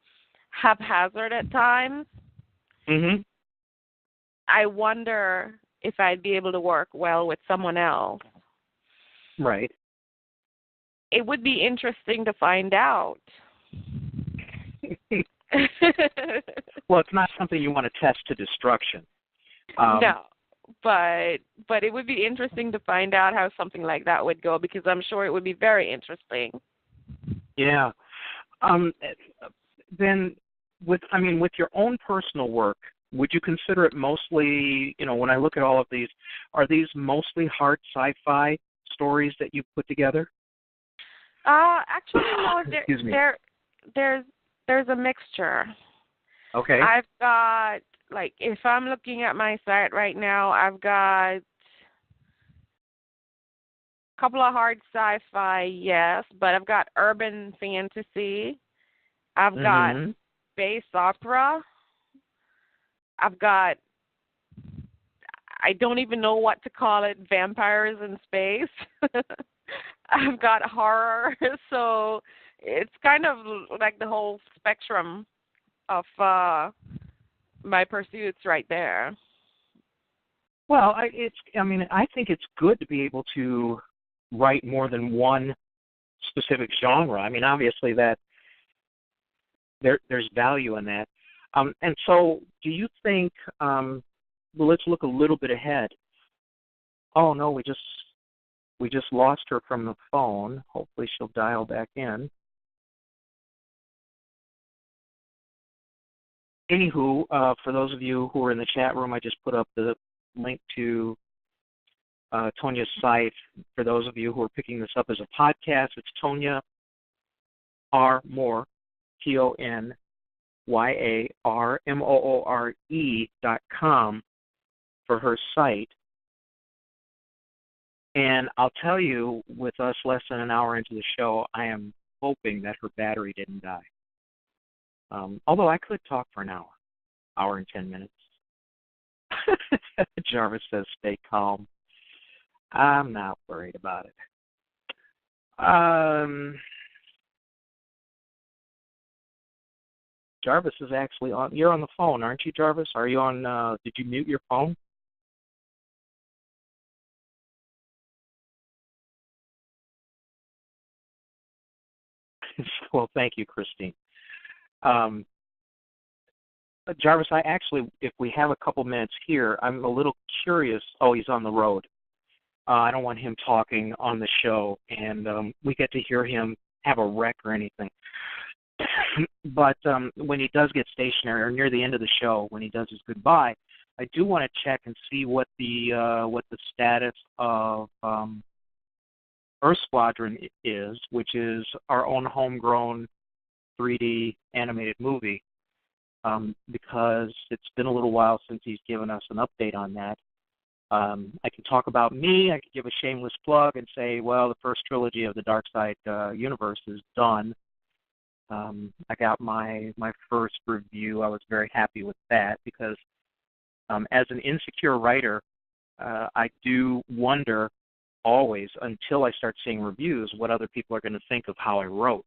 haphazard at times. Mhm. I wonder if I'd be able to work well with someone else. Right. It would be interesting to find out. Well, it's not something you want to test to destruction. No, but it would be interesting to find out how something like that would go because I'm sure it would be very interesting. Yeah. Then, with your own personal work, would you consider it mostly? When I look at all of these, are these mostly hard sci-fi stories that you put together? Actually, no. Excuse me. There's a mixture. Okay. I've got, like, if I'm looking at my site right now, I've got a couple of hard sci-fi, yes, but I've got urban fantasy. I've got space opera. I've got, I don't even know what to call it, vampires in space. I've got horror, so it's kind of like the whole spectrum of my pursuits right there. Well, I think it's good to be able to write more than one specific genre. I mean, obviously that there's value in that. And so, do you think? Well, let's look a little bit ahead. Oh no, we just lost her from the phone. Hopefully, she'll dial back in. Anywho, for those of you who are in the chat room, I just put up the link to Tonya's site. For those of you who are picking this up as a podcast, it's Tonya R. Moore, TonyarMoore.com for her site. And I'll tell you, with us less than an hour into the show, I am hoping that her battery didn't die. Although I could talk for an hour and 10 minutes. Jarvis says, stay calm. I'm not worried about it. Jarvis is actually on. You're on the phone, aren't you, Jarvis? Are you on? Did you mute your phone? Well, thank you, Christine. Jarvis, I actually, if we have a couple minutes here, I'm a little curious. Oh, he's on the road. I don't want him talking on the show, and we get to hear him have a wreck or anything. But when he does get stationary, or near the end of the show, when he does his goodbye, I do want to check and see what the status of Earth Squadron is, which is our own homegrown 3D animated movie, because it's been a little while since he's given us an update on that. I can talk about me. I could give a shameless plug and say, well, the first trilogy of the Dark Side universe is done. I got my first review. I was very happy with that because as an insecure writer, I do wonder always, until I start seeing reviews, what other people are going to think of how I wrote.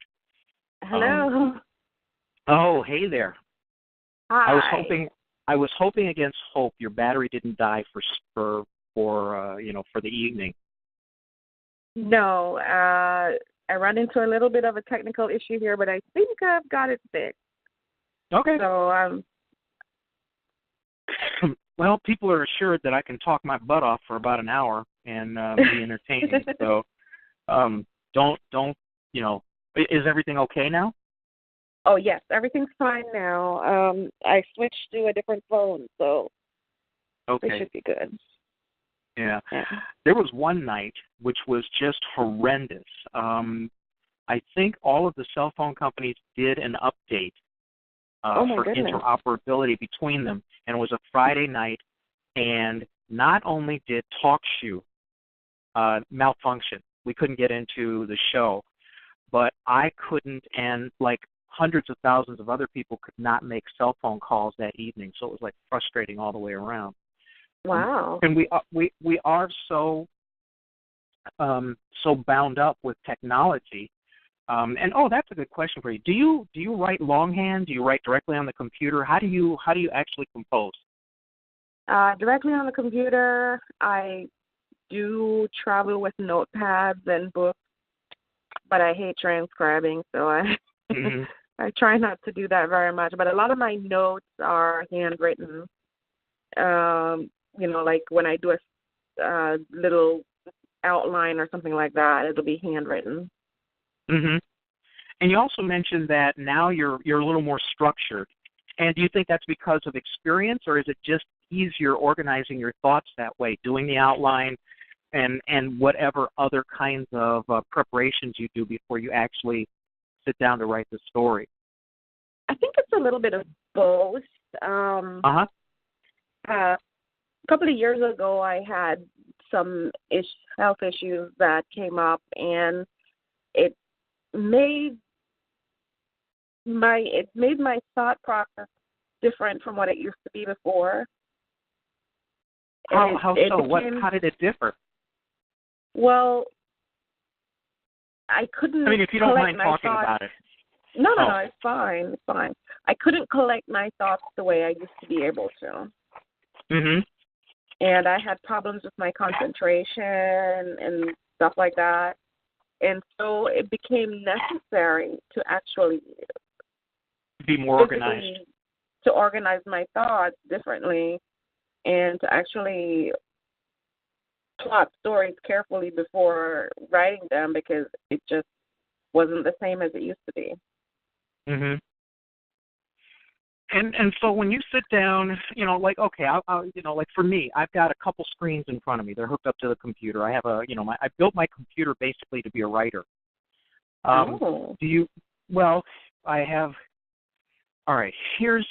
Hello. Oh, hey there. Hi. I was hoping against hope your battery didn't die for the evening. No, I ran into a little bit of a technical issue here, but I think I've got it fixed. Okay. So well, people are assured that I can talk my butt off for about an hour and be entertaining. So don't is everything okay now? Oh yes, everything's fine now. I switched to a different phone, so okay. It should be good. Yeah. There was one night which was just horrendous. I think all of the cell phone companies did an update for interoperability between them, and it was a Friday night, and not only did TalkShoe malfunction, we couldn't get into the show, but I couldn't, and like hundreds of thousands of other people could not make cell phone calls that evening, so it was like frustrating all the way around. Wow. And we are so so bound up with technology. And that's a good question for you. Do you write longhand? Do you write directly on the computer? How do you actually compose? Directly on the computer. I do travel with notepads and books, but I hate transcribing, so I I try not to do that very much. But a lot of my notes are handwritten. Like when I do a little outline or something like that, it'll be handwritten. Mm-hmm. And you also mentioned that now you're a little more structured. And do you think that's because of experience, or is it just easier organizing your thoughts that way, doing the outline and whatever other kinds of preparations you do before you actually sit down to write the story? I think it's a little bit of both. A couple of years ago, I had some health issues that came up, and it made my thought process different from what it used to be before. How so? How did it differ? Well, I couldn't. I mean, if you don't mind talking about it. No, it's fine. It's fine. I couldn't collect my thoughts the way I used to be able to. Mhm. And I had problems with my concentration and stuff like that. And so it became necessary to actually be more organized. To organize my thoughts differently and to actually plot stories carefully before writing them, because it just wasn't the same as it used to be. Mhm. And so when you sit down, like, okay, I'll like for me, I've got a couple screens in front of me. They're hooked up to the computer. I have I built my computer basically to be a writer. I have. All right, here's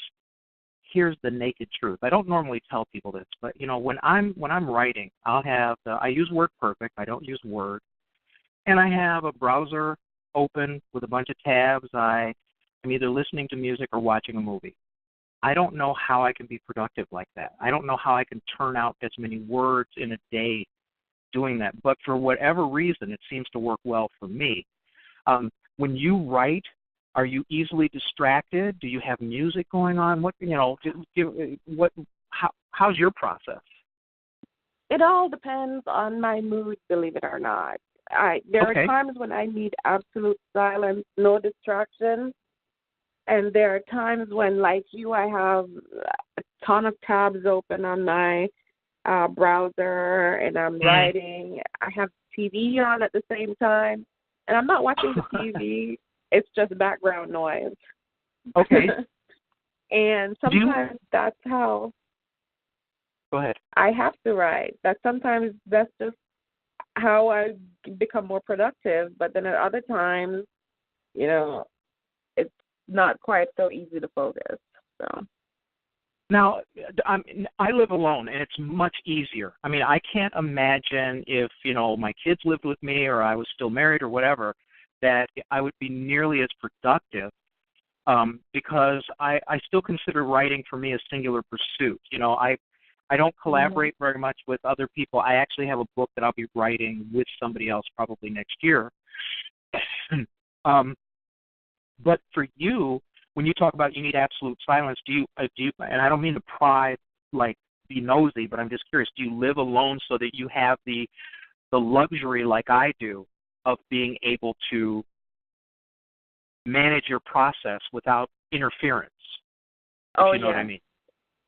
the naked truth. I don't normally tell people this, but when I'm writing, I use WordPerfect. I don't use Word, and I have a browser open with a bunch of tabs. I'm either listening to music or watching a movie. I don't know how I can be productive like that. I don't know how I can turn out as many words in a day doing that. But for whatever reason, it seems to work well for me. When you write, are you easily distracted? Do you have music going on? How's your process? It all depends on my mood, believe it or not. There are times when I need absolute silence, no distraction. And there are times when, like you, I have a ton of tabs open on my browser, and I'm writing. I have TV on at the same time, and I'm not watching the TV. It's just background noise. Okay. And sometimes that's how. Go ahead. I have to write. Sometimes that's just how I become more productive. But then at other times, it's not quite so easy to focus. So. Now, I live alone, and it's much easier. I mean, I can't imagine if, my kids lived with me or I was still married or whatever, that I would be nearly as productive because I still consider writing for me a singular pursuit. I don't collaborate very much with other people. I actually have a book that I'll be writing with somebody else probably next year. But for you, when you talk about you need absolute silence, do you? And I don't mean to pry, like be nosy, but I'm just curious. Do you live alone so that you have the luxury, like I do, of being able to manage your process without interference? If you know what I mean.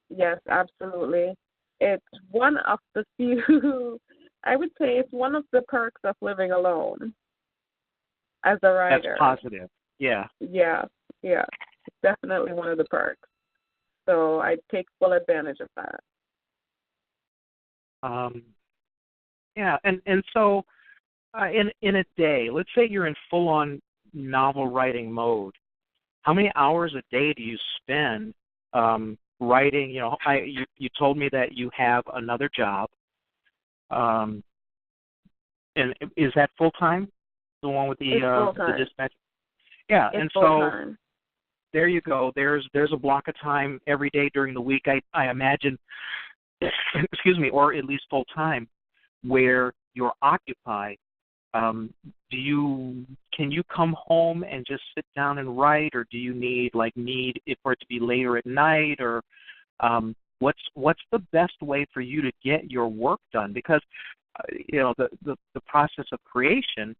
Yes, absolutely. It's one of the few. I would say it's one of the perks of living alone as a writer. That's positive. Yeah. Yeah. It's definitely one of the perks. So I take full advantage of that. Yeah, and so in a day, let's say you're in full-on novel writing mode, how many hours a day do you spend writing? You told me that you have another job, and is that full-time? The one with the dispatch? Yeah, it's and full-time. So there you go. There's a block of time every day during the week, I imagine, excuse me, or at least full-time, where you're occupied, can you come home and just sit down and write, or do you need it for it to be later at night, or what's the best way for you to get your work done? Because the process of creation,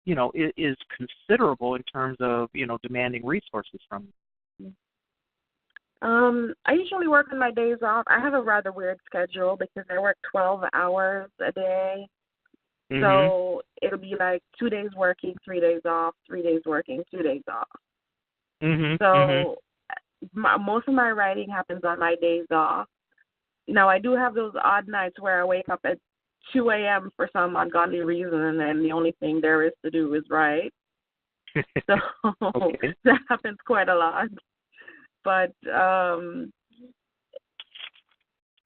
is considerable in terms of demanding resources from you. I usually work on my days off. I have a rather weird schedule because I work 12 hours a day. Mm-hmm. So it'll be like 2 days working, 3 days off, 3 days working, 2 days off. Mm-hmm. So most of my writing happens on my days off. Now, I do have those odd nights where I wake up at 2 a.m. for some ungodly reason, and the only thing there is to do is write. So okay. That happens quite a lot. But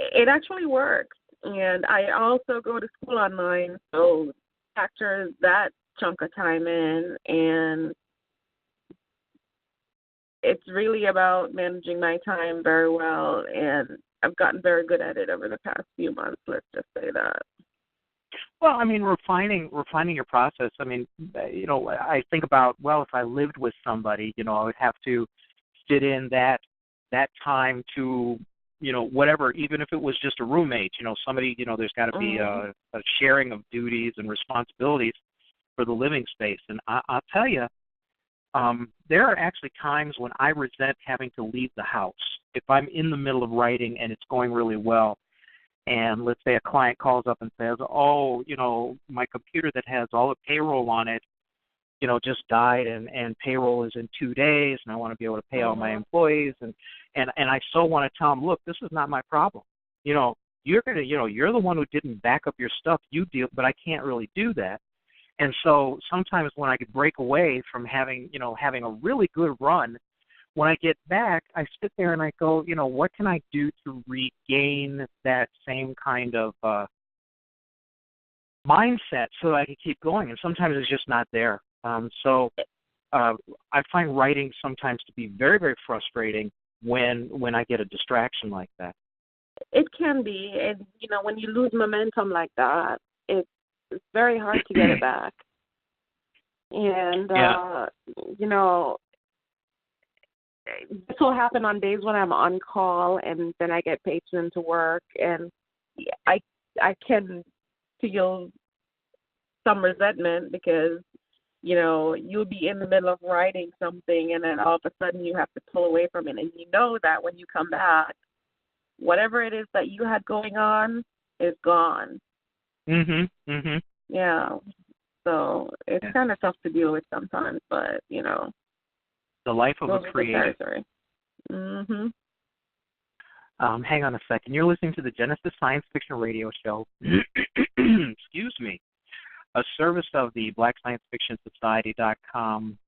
it actually works. And I also go to school online, so factor that chunk of time in. And it's really about managing my time very well. And I've gotten very good at it over the past few months, let's just say that. Well, I mean, refining your process. I mean, I think about, well, if I lived with somebody, I would have to fit in that time to, whatever, even if it was just a roommate, somebody, there's got to be a sharing of duties and responsibilities for the living space. And I'll tell you, there are actually times when I resent having to leave the house. If I'm in the middle of writing and it's going really well, and let's say a client calls up and says, oh, my computer that has all the payroll on it, just died, and payroll is in 2 days, and I want to be able to pay all my employees, and I so want to tell them, look, this is not my problem. You're the one who didn't back up your stuff. You deal, but I can't really do that. And so sometimes when I could break away from having a really good run, when I get back, I sit there and I go, what can I do to regain that same kind of mindset so that I can keep going? And sometimes it's just not there. So I find writing sometimes to be very, very frustrating when I get a distraction like that. It can be. And, when you lose momentum like that, it's very hard to get it back. And, this will happen on days when I'm on call, and then I get paid into work, and I can feel some resentment because, you'll be in the middle of writing something, and then all of a sudden you have to pull away from it, and you know that when you come back, whatever it is that you had going on is gone. Yeah. So it's kind of tough to deal with sometimes, but, the life of a creative. Mm-hmm. Hang on a second. You're listening to the Genesis Science Fiction Radio Show. Excuse me. A service of the blacksciencefictionsociety.com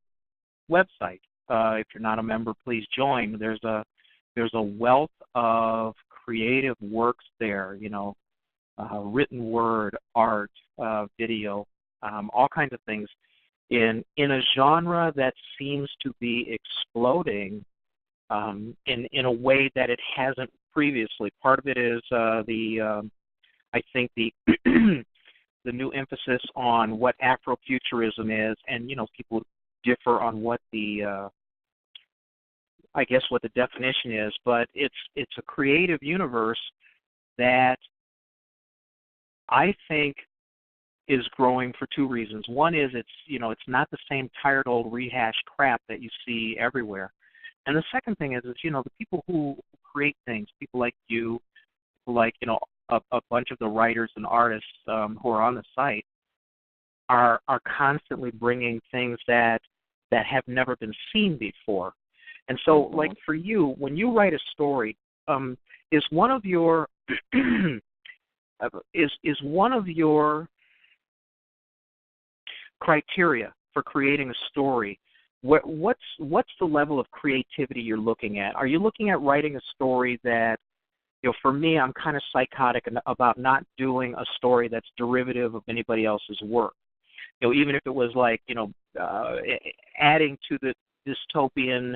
website. If you're not a member, please join. There's a wealth of creative works there. Written word, art, video, all kinds of things. In a genre that seems to be exploding in a way that it hasn't previously. Part of it is I think the the new emphasis on what Afrofuturism is, and people differ on what the what the definition is, but it's a creative universe that I think is growing for two reasons. One is it's not the same tired old rehashed crap that you see everywhere. And the second thing is the people who create things, people like you, people like, a bunch of the writers and artists who are on the site are constantly bringing things that have never been seen before. And so, like for you, when you write a story, is one of your criteria for creating a story, what's the level of creativity you're looking at? Are you looking at writing a story that, for me, I'm kind of psychotic about not doing a story that's derivative of anybody else's work. Even if it was like, adding to the dystopian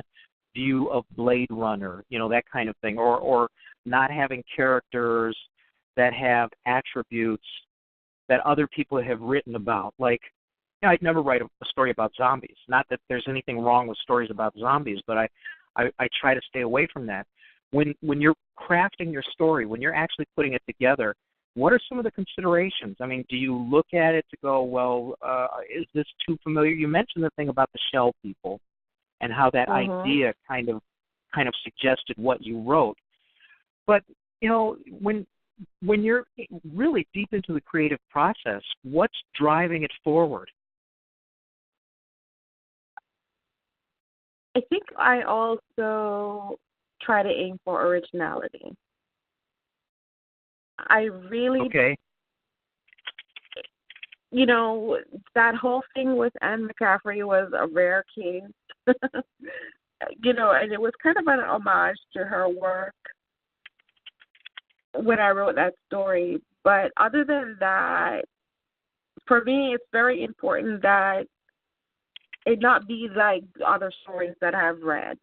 view of Blade Runner, that kind of thing, or not having characters that have attributes that other people have written about. Like, I'd never write a story about zombies. Not that there's anything wrong with stories about zombies, but I try to stay away from that. When you're crafting your story, when you're actually putting it together, what are some of the considerations? I mean, do you look at it to go, well, is this too familiar? You mentioned the thing about the shell people and how that idea kind of suggested what you wrote. But, when you're really deep into the creative process, what's driving it forward? I think I also try to aim for originality. I really, that whole thing with Anne McCaffrey was a rare case, and it was kind of an homage to her work when I wrote that story. But other than that, for me, it's very important that it not be like other stories that I've read,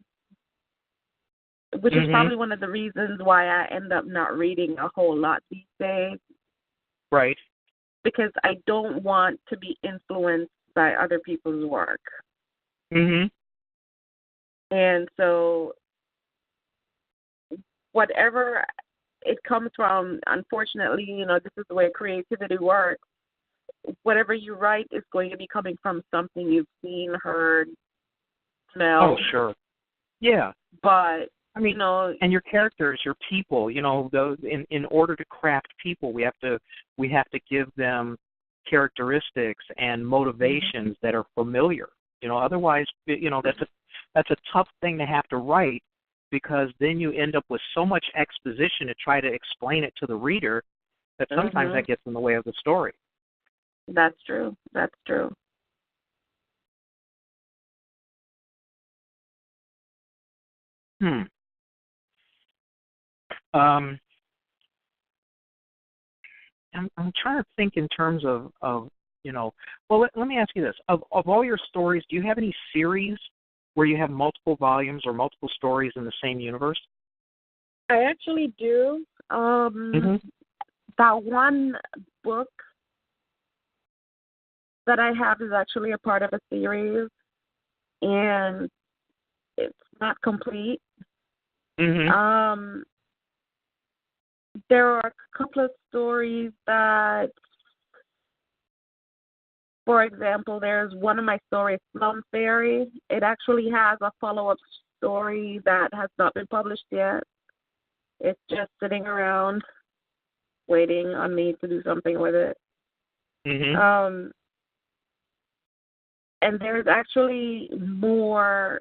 which is probably one of the reasons why I end up not reading a whole lot these days. Right. Because I don't want to be influenced by other people's work. And so whatever it comes from, unfortunately, this is the way creativity works. Whatever you write is going to be coming from something you've seen, heard, smelled. Oh, sure. Yeah. But, I mean, and your characters, your people, in order to craft people, we have to give them characteristics and motivations that are familiar. Otherwise, that's a tough thing to have to write, because then you end up with so much exposition to try to explain it to the reader that sometimes that gets in the way of the story. That's true. That's true. I'm trying to think in terms of well, let me ask you this. Of all your stories, do you have any series where you have multiple volumes or multiple stories in the same universe? I actually do. That one book that I have is actually a part of a series, and it's not complete. There are a couple of stories that, for example, there's one of my stories, Slum Fairy. It actually has a follow-up story that has not been published yet. It's just sitting around waiting on me to do something with it. And there's actually more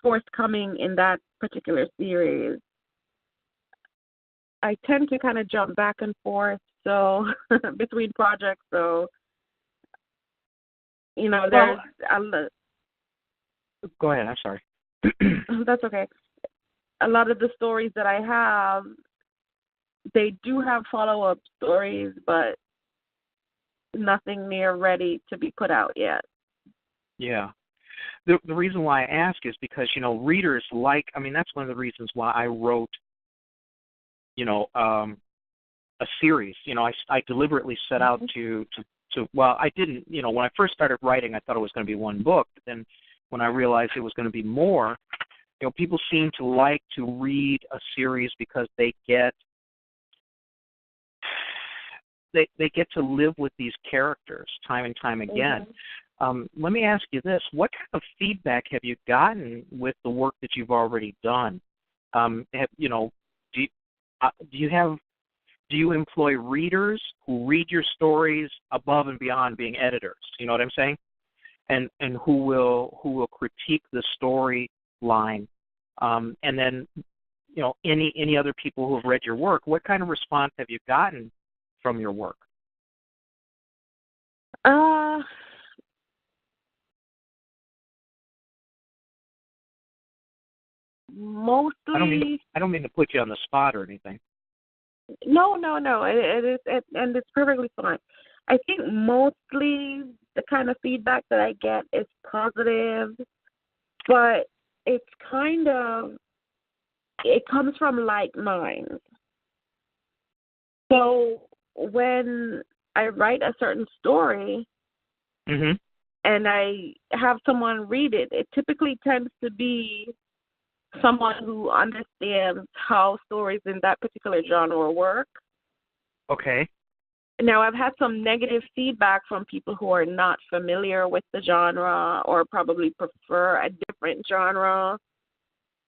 forthcoming in that particular series. I tend to kind of jump back and forth, so between projects. So, there's Go ahead. I'm sorry. That's okay. A lot of the stories that I have, they do have follow-up stories, but nothing near ready to be put out yet. Yeah. The reason why I ask is because, readers that's one of the reasons why I wrote, a series. I deliberately set out to well, I didn't, when I first started writing, I thought it was going to be one book, but then when I realized it was going to be more, people seem to like to read a series because they get to live with these characters time and time again. Let me ask you this: what kind of feedback have you gotten with the work that you've already done? Do you employ readers who read your stories above and beyond being editors? You know what I'm saying? And who will critique the storyline, and then any other people who have read your work? What kind of response have you gotten from your work? Mostly. I don't mean to put you on the spot or anything. No. It is, and it's perfectly fine. I think mostly the kind of feedback that I get is positive, but it comes from like minds. So when I write a certain story and I have someone read it, it typically tends to be someone who understands how stories in that particular genre work. Okay. Now, I've had some negative feedback from people who are not familiar with the genre or probably prefer a different genre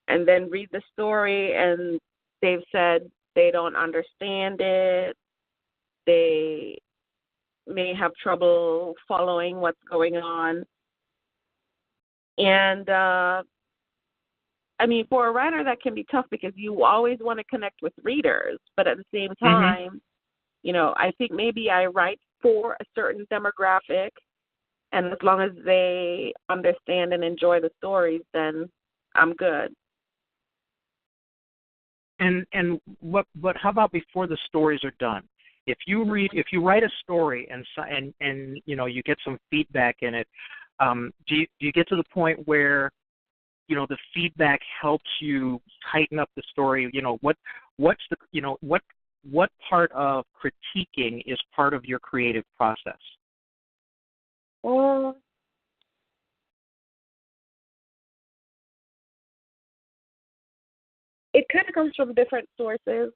and then read the story and they've said they don't understand it. They may have trouble following what's going on. And, I mean, for a writer, that can be tough because you always want to connect with readers. But at the same time, you know, I think maybe I write for a certain demographic, and as long as they understand and enjoy the stories, then I'm good. And but how about before the stories are done? If you write a story and you know you get some feedback in it, do you get to the point where you know the feedback helps you tighten up the story? You know what's the you know what part of critiquing is part of your creative process? Well, it kind of comes from different sources.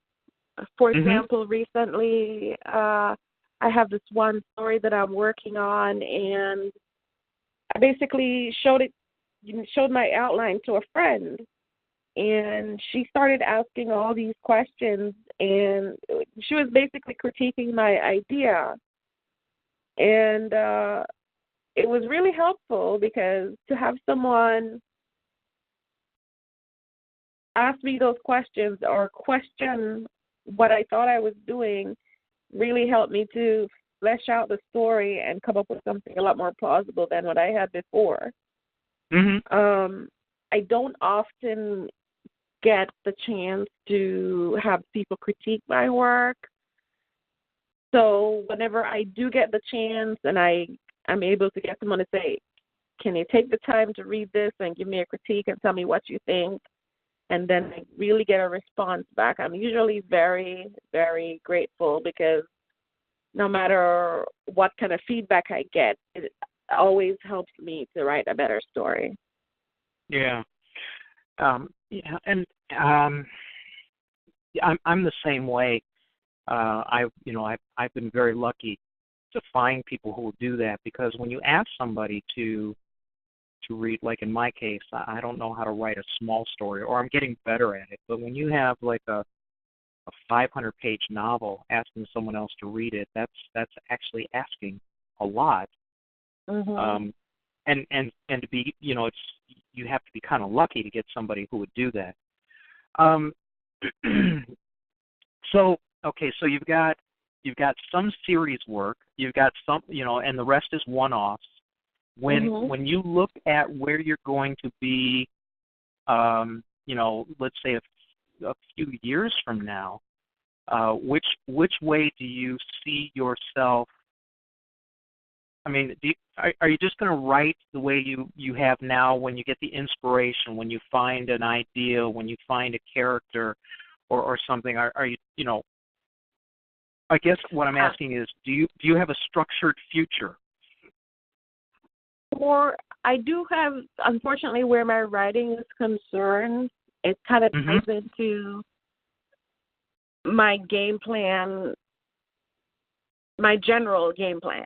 For example, recently I have this one story that I'm working on, and I basically showed my outline to a friend, and she started asking all these questions, and she was basically critiquing my idea. And it was really helpful because to have someone ask me those questions or question what I thought I was doing really helped me to flesh out the story and come up with something a lot more plausible than what I had before. I don't often get the chance to have people critique my work. So whenever I do get the chance and I'm able to get someone to say, can you take the time to read this and give me a critique and tell me what you think? And then I really get a response back. I'm usually very, very grateful because no matter what kind of feedback I get, it always helps me to write a better story. Yeah. Yeah, and I'm the same way. I've been very lucky to find people who will do that, because when you ask somebody to read, like in my case, I don't know how to write a small story, or I'm getting better at it. But when you have like a 500-page novel, asking someone else to read it, that's actually asking a lot. And to be, you know, you have to be kind of lucky to get somebody who would do that. So you've got some series work, you've got some, you know, and the rest is one-offs. When you look at where you're going to be, you know, let's say a few years from now, which way do you see yourself? I mean, are you just going to write the way you have now when you get the inspiration, when you find an idea, when you find a character or something? Are you, you know, I guess what I'm asking is, do you have a structured future? Or I do have, unfortunately, where my writing is concerned, it kind of ties into my game plan, my general game plan.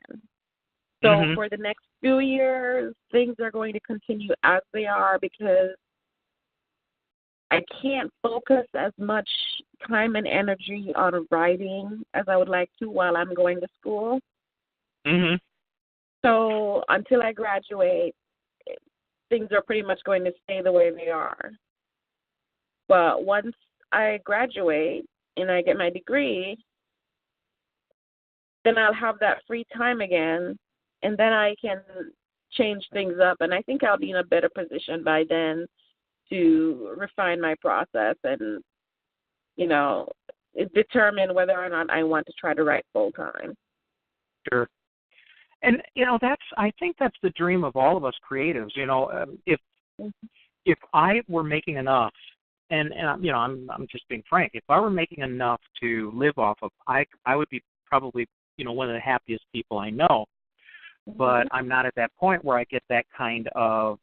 So for the next few years, things are going to continue as they are because I can't focus as much time and energy on writing as I would like to while I'm going to school. So until I graduate, things are pretty much going to stay the way they are. But once I graduate and I get my degree, then I'll have that free time again, and then I can change things up. And I think I'll be in a better position by then to refine my process and, you know, determine whether or not I want to try to write full time. Sure. And, you know, I think that's the dream of all of us creatives. You know, if I were making enough, and you know, I'm just being frank, if I were making enough to live off of, I would be probably one of the happiest people I know. But I'm not at that point where I get that kind of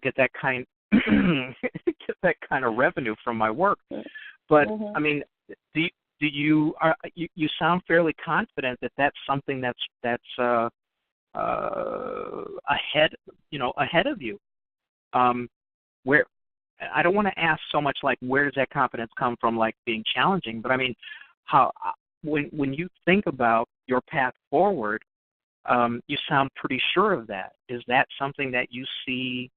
get that kind of revenue from my work. But I mean, do you sound fairly confident that that's something that's ahead of you? Where I don't want to ask so much like where does that confidence come from, like being challenging, but I mean, how when you think about your path forward, you sound pretty sure of that. Is that something that you see?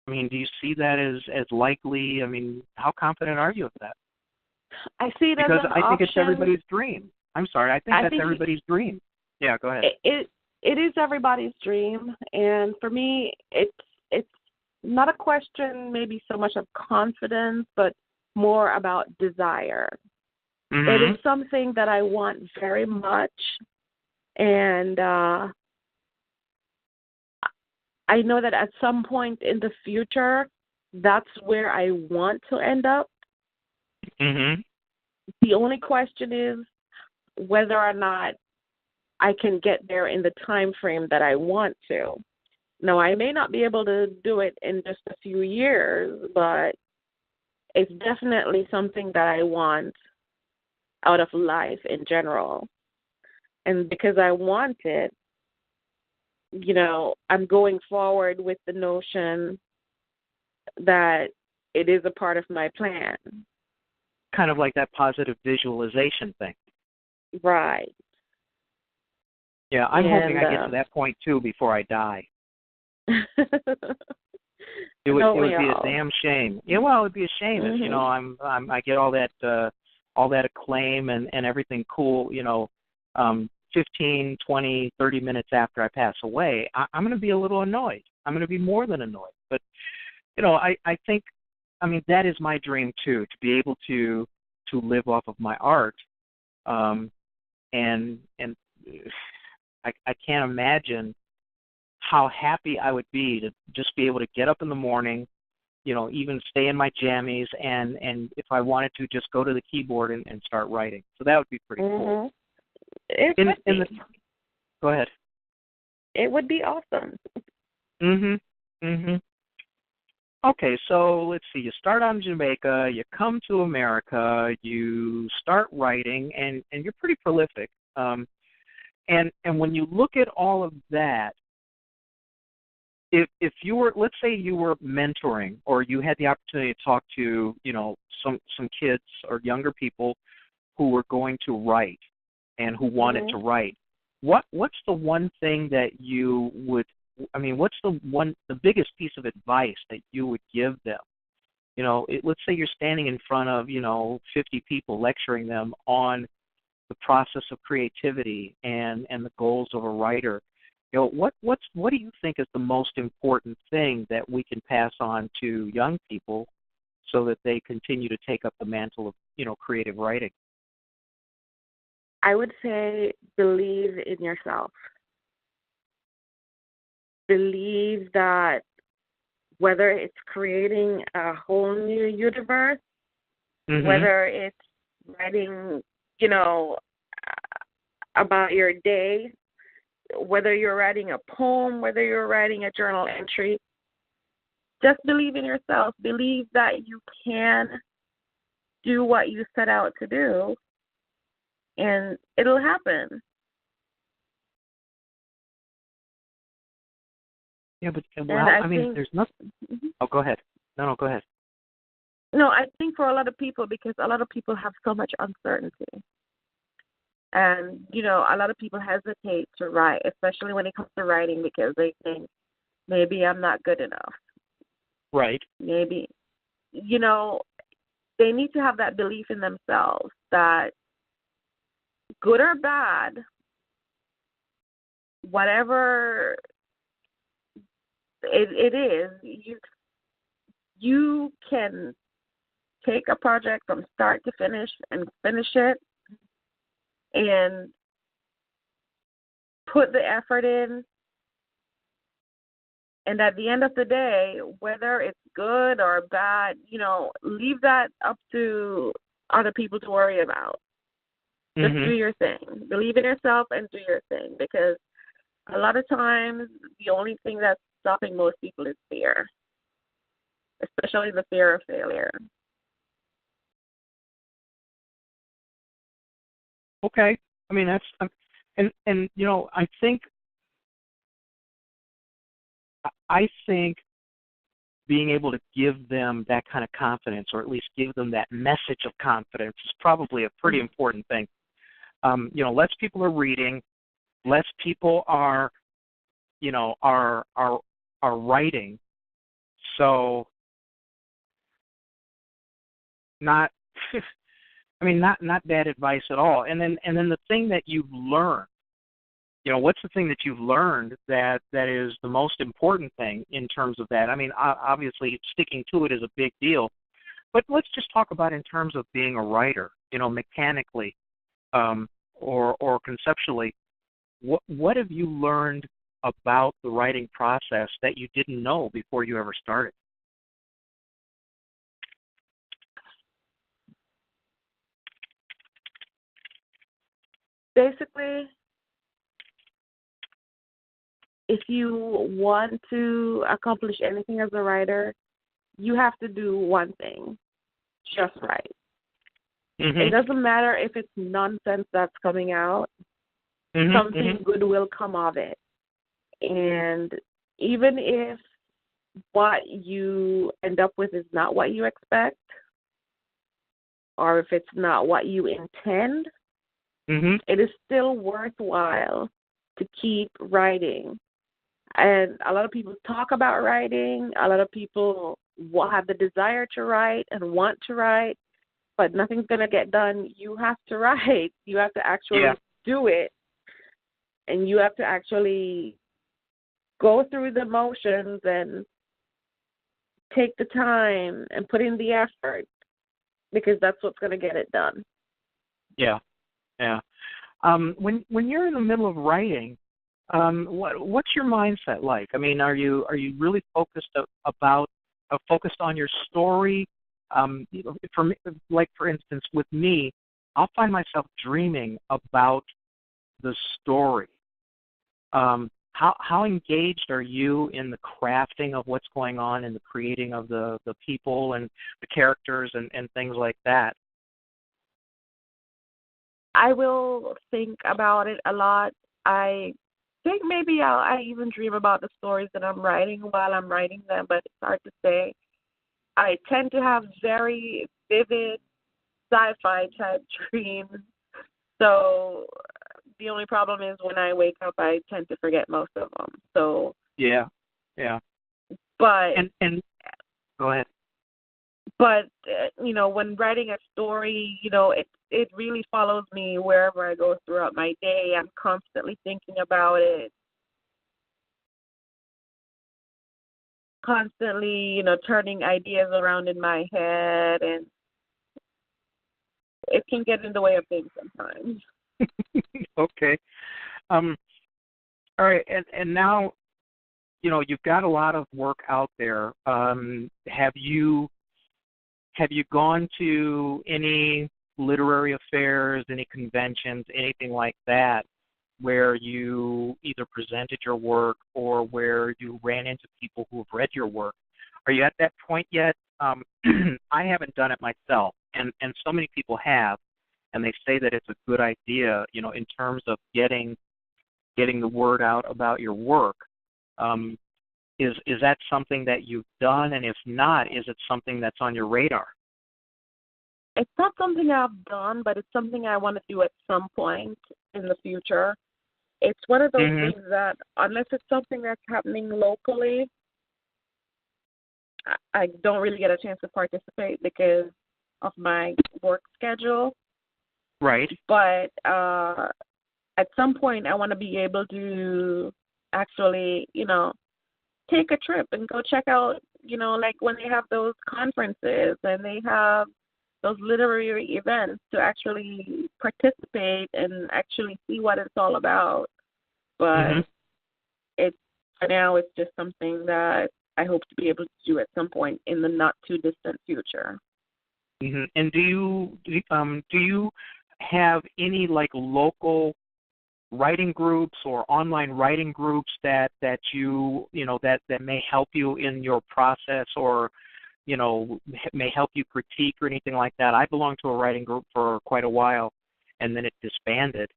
I mean, do you see that as likely? I mean, how confident are you of that? I see it because as an I think option. it's everybody's dream. I'm sorry, I think that's everybody's dream. Yeah, go ahead. It is everybody's dream, and for me, it's not a question maybe so much of confidence, but more about desire. It is something that I want very much, and I know that at some point in the future, that's where I want to end up. The only question is whether or not I can get there in the time frame that I want to. Now, I may not be able to do it in just a few years, but it's definitely something that I want out of life in general. And because I want it, I'm going forward with the notion that it is a part of my plan. Kind of like that positive visualization thing. Right. Yeah, I'm hoping I get to that point too before I die. It would be a damn shame. Yeah, well, it would be a shame if I get all that acclaim and everything cool. 15, 20, 30 minutes after I pass away, I'm going to be a little annoyed. I'm going to be more than annoyed. But I think, that is my dream too, to be able to live off of my art, and I can't imagine how happy I would be to just be able to get up in the morning, even stay in my jammies, and if I wanted to, just go to the keyboard and start writing. So that would be pretty cool. Go ahead. It would be awesome. Okay, so let's see. You start on Jamaica, you come to America, you start writing, and you're pretty prolific. And when you look at all of that, if you were, let's say you were mentoring, or you had the opportunity to talk to, some kids or younger people who were going to write and who wanted to write, what's the one thing that you would, what's the biggest piece of advice that you would give them? Let's say you're standing in front of, 50 people lecturing them on the process of creativity and the goals of a writer. What do you think is the most important thing that we can pass on to young people so that they continue to take up the mantle of, creative writing? I would say believe in yourself. Believe that whether it's creating a whole new universe, whether it's writing, about your day, whether you're writing a poem, whether you're writing a journal entry, just believe in yourself. Believe that you can do what you set out to do, and it'll happen. Yeah, but there's nothing. Oh, go ahead. No, go ahead. No, I think for a lot of people, because a lot of people have so much uncertainty. And, a lot of people hesitate to write, especially when it comes to writing, because they think, maybe I'm not good enough. Right. Maybe, they need to have that belief in themselves that good or bad, whatever it is, you can take a project from start to finish and finish it and put the effort in. And at the end of the day, whether it's good or bad, leave that up to other people to worry about. Just do your thing. Believe in yourself and do your thing, because a lot of times the only thing that's stopping most people is fear, especially the fear of failure. Okay. I mean, that's and you know, I think being able to give them that kind of confidence, or at least give them that message of confidence, is probably a pretty important thing. You know, less people are reading, less people are, you know, are writing. So, not, I mean, not bad advice at all. And then the thing that you've learned, you know, what's the thing that you've learned that is the most important thing in terms of that? I mean, obviously sticking to it is a big deal, but let's just talk about in terms of being a writer, you know, mechanically, or conceptually. What have you learned about the writing process that you didn't know before you ever started? Basically, if you want to accomplish anything as a writer, you have to do one thing: just write. It doesn't matter if it's nonsense that's coming out. Something good will come of it. And even if what you end up with is not what you expect, or if it's not what you intend, it is still worthwhile to keep writing. And a lot of people talk about writing. A lot of people have the desire to write and want to write, but nothing's going to get done. You have to write. You have to actually do it. And you have to actually go through the motions and take the time and put in the effort, because that's what's going to get it done. Yeah. When you're in the middle of writing, what's your mindset like? I mean, are you really focused on your story? You know, for me, like for instance, with me, I'll find myself dreaming about the story. How engaged are you in the crafting of what's going on, in the creating of the people and the characters and things like that? I will think about it a lot. I think maybe I even dream about the stories that I'm writing while I'm writing them, but it's hard to say. I tend to have very vivid sci-fi type dreams. So the only problem is when I wake up, I tend to forget most of them. So yeah. But and go ahead. But you know, when writing a story, you know, it really follows me wherever I go throughout my day. I'm constantly thinking about it, constantly, you know, turning ideas around in my head, and it can get in the way of things sometimes. Okay. All right, and now, you know, you've got a lot of work out there. Have you gone to any literary affairs, any conventions, anything like that, where you either presented your work or where you ran into people who have read your work? Are you at that point yet? I haven't done it myself, and so many people have, and they say that it's a good idea, you know, in terms of getting the word out about your work. Is that something that you've done? And if not, is it something that's on your radar? It's not something I've done, but it's something I want to do at some point in the future. It's one of those things that, unless it's something that's happening locally, I don't really get a chance to participate because of my work schedule. Right. But at some point, I want to be able to actually, you know, take a trip and go check out, you know, like when they have those conferences and they have those literary events, to actually participate and actually see what it's all about. But for now, it's just something that I hope to be able to do at some point in the not too distant future. And do you have any like local writing groups or online writing groups that you know that may help you in your process, or may help you critique or anything like that? I belonged to a writing group for quite a while, and then it disbanded,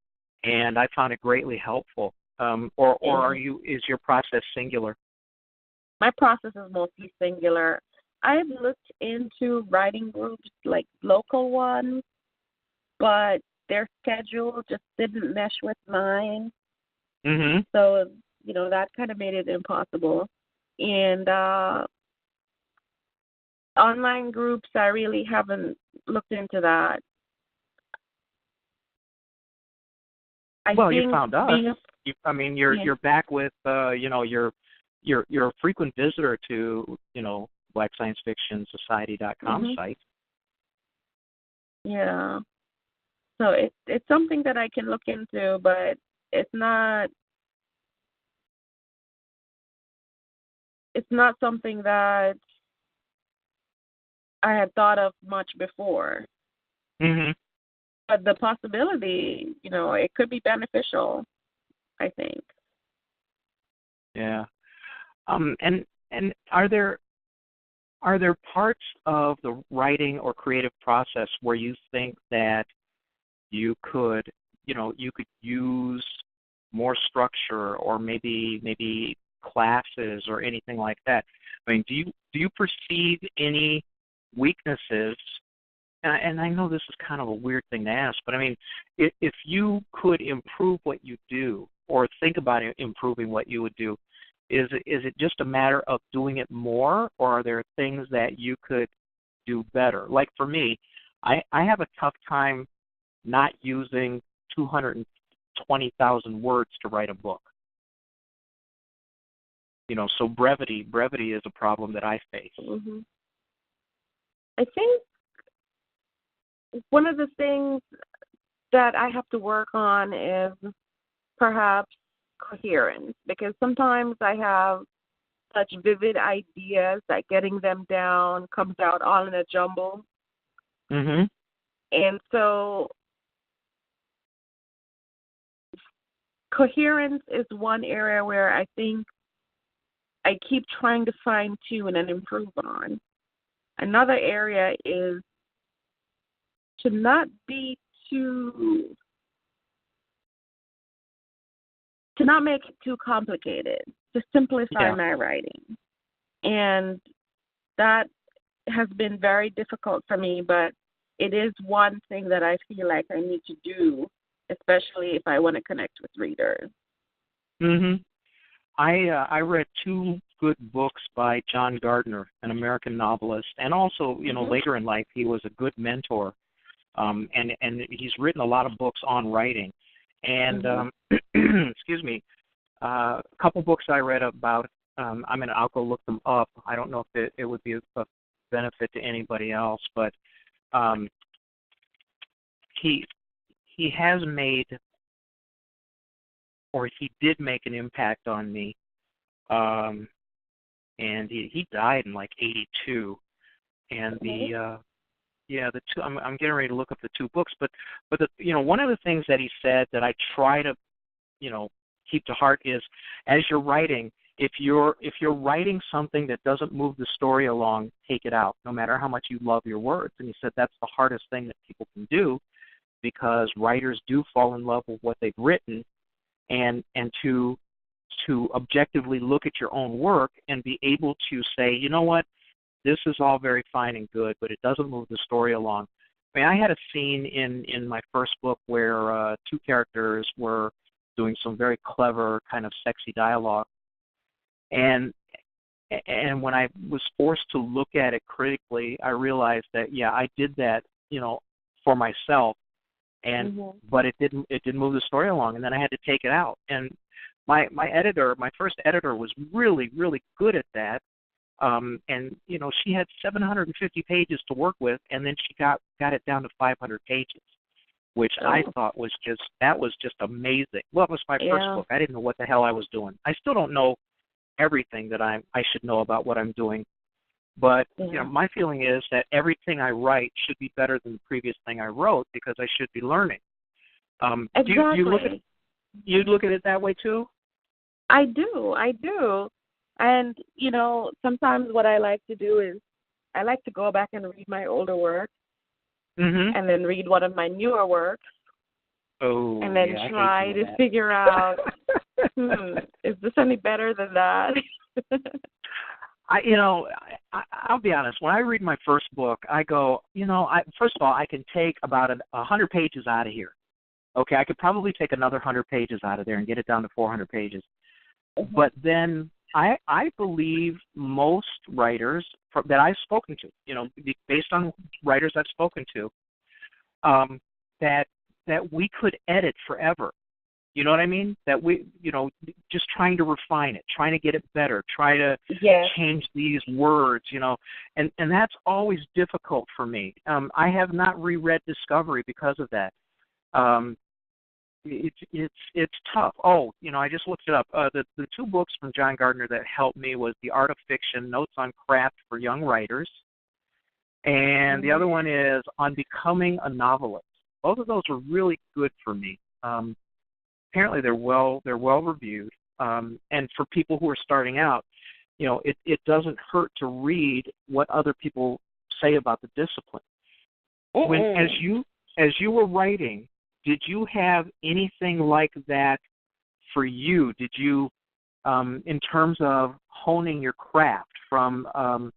and I found it greatly helpful. Or is your process singular? My process is mostly singular. I've looked into writing groups, like local ones, but their schedule just didn't mesh with mine. So, that kind of made it impossible. And online groups, I really haven't looked into that. You found us. You're back with, you're a frequent visitor to, blacksciencefictionsociety.com site. Yeah. So it's something that I can look into, but it's not something that I had thought of much before. But the possibility, it could be beneficial, I think. Yeah. And are there parts of the writing or creative process where you think that you could use more structure, or maybe classes or anything like that? I mean, do you perceive any weaknesses? And I know this is kind of a weird thing to ask, but I mean, if you could improve what you do, or think about improving what you would do, is it just a matter of doing it more, or are there things that you could do better? Like for me, I have a tough time not using 220,000 words to write a book. So brevity is a problem that I face. I think one of the things that I have to work on is perhaps coherence, because sometimes I have such vivid ideas that getting them down comes out all in a jumble. And so coherence is one area where I think I keep trying to fine-tune and improve on. Another area is to not make it too complicated, to simplify my writing. And that has been very difficult for me, but it is one thing that I feel like I need to do, especially if I want to connect with readers. I read two good books by John Gardner, an American novelist, and also, later in life, he was a good mentor. And he's written a lot of books on writing. And excuse me, a couple books I read about. I'll go look them up. I don't know if it would be a benefit to anybody else, but he has made, or he did make an impact on me. And he died in like 1982. And the two, I'm getting ready to look up the two books, but one of the things that he said that I try to keep to heart is, as you're writing, if you're writing something that doesn't move the story along, take it out, no matter how much you love your words. And he said that's the hardest thing that people can do, because writers do fall in love with what they've written, and to objectively look at your own work and be able to say, you know what, this is all very fine and good, but it doesn't move the story along. I mean, I had a scene in my first book where two characters were doing some very clever kind of sexy dialogue. And when I was forced to look at it critically, I realized that, I did that, for myself, and but it didn't move the story along, and then I had to take it out. And my first editor was really, really good at that. And she had 750 pages to work with, and then she got it down to 500 pages, which I thought was just amazing. Well, it was my first book. I didn't know what the hell I was doing. I still don't know everything that I should know about what I'm doing, But Yeah. you know, my feeling is that everything I write should be better than the previous thing I wrote because I should be learning. Exactly. Do you look at it that way too? I do. And, you know, sometimes what I like to do is I like to go back and read my older work Mm-hmm. and then read one of my newer works Oh, and then yeah, try to figure out, is this any better than that? I'll be honest. When I read my first book, I go, first of all, I can take about 100 pages out of here. Okay, I could probably take another 100 pages out of there and get it down to 400 pages. Mm-hmm. But then I believe most writers that I've spoken to, you know, based on writers I've spoken to, that we could edit forever. You know what I mean? That we, you know, just trying to refine it, trying to get it better, try to change these words, you know, and that's always difficult for me. I have not reread Discovery because of that. It's tough. Oh, you know, I just looked it up. The two books from John Gardner that helped me was The Art of Fiction, Notes on Craft for Young Writers, and the other one is On Becoming a Novelist. Both of those are really good for me. Apparently they're well reviewed, and for people who are starting out, you know, it doesn't hurt to read what other people say about the discipline. When as you were writing, did you have anything like that for you? Did you, in terms of honing your craft from, an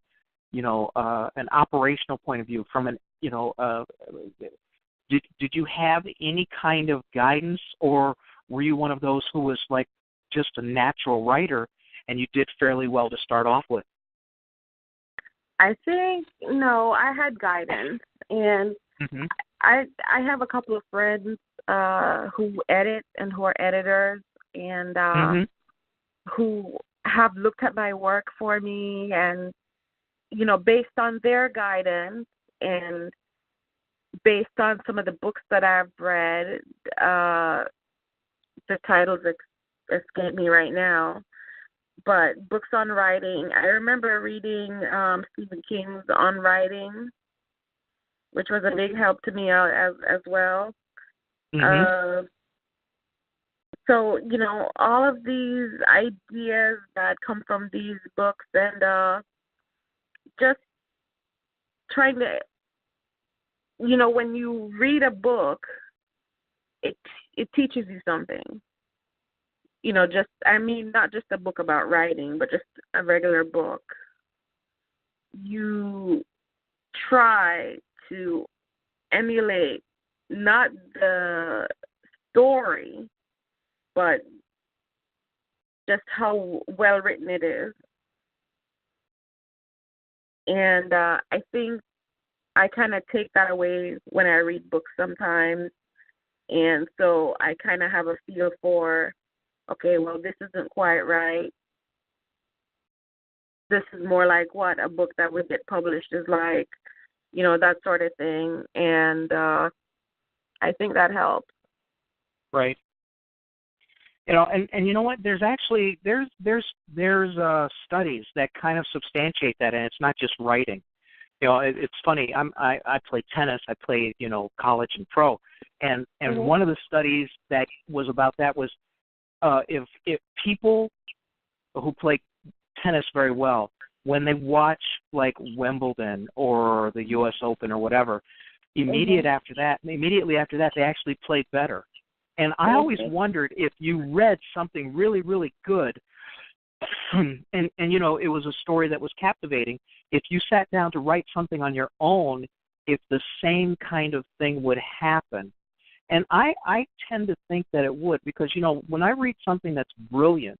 operational point of view, from an, did you have any kind of guidance, or were you one of those who was like just a natural writer and you did fairly well to start off with? I think, no, I had guidance, and I have a couple of friends who edit and who are editors and who have looked at my work for me, and, you know, based on their guidance and based on some of the books that I've read, the titles escape me right now, but books on writing. I remember reading Stephen King's On Writing, which was a big help to me out as well. So, you know, all of these ideas that come from these books, and just trying to, you know, when you read a book, it teaches you something. You know, not just a book about writing, but just a regular book. You try to emulate not the story, but just how well written it is. And I think I kind of take that away when I read books sometimes. And so I kind of have a feel for, okay, well, this isn't quite right. This is more like what a book that would get published is like, you know, that sort of thing. And I think that helps. Right. You know, and you know what? There's actually there's studies that kind of substantiate that, and it's not just writing. You know, it's funny. I play tennis. I play, you know, college and pro, and one of the studies that was about that was if people who play tennis very well, when they watch like Wimbledon or the U.S. Open or whatever, immediately after that, they actually played better. And I always wondered if you read something really, really good, and you know, it was a story that was captivating. If you sat down to write something on your own, if the same kind of thing would happen. And I tend to think that it would, because, you know, when I read something that's brilliant,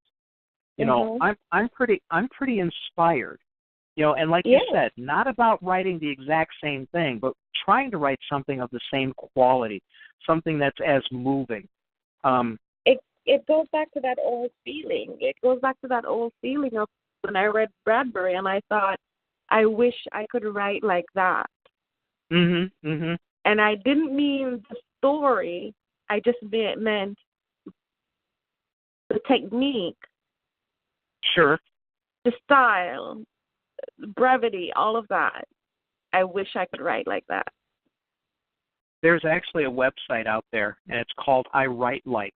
you know, I'm pretty inspired. You know, and like you said, not about writing the exact same thing, but trying to write something of the same quality, something that's as moving. It goes back to that old feeling. It goes back to that old feeling of when I read Bradbury, and I thought, I wish I could write like that. And I didn't mean the story. I just meant the technique. Sure. The style. brevity, all of that. I wish I could write like that. There's actually a website out there, and it's called I Write Like.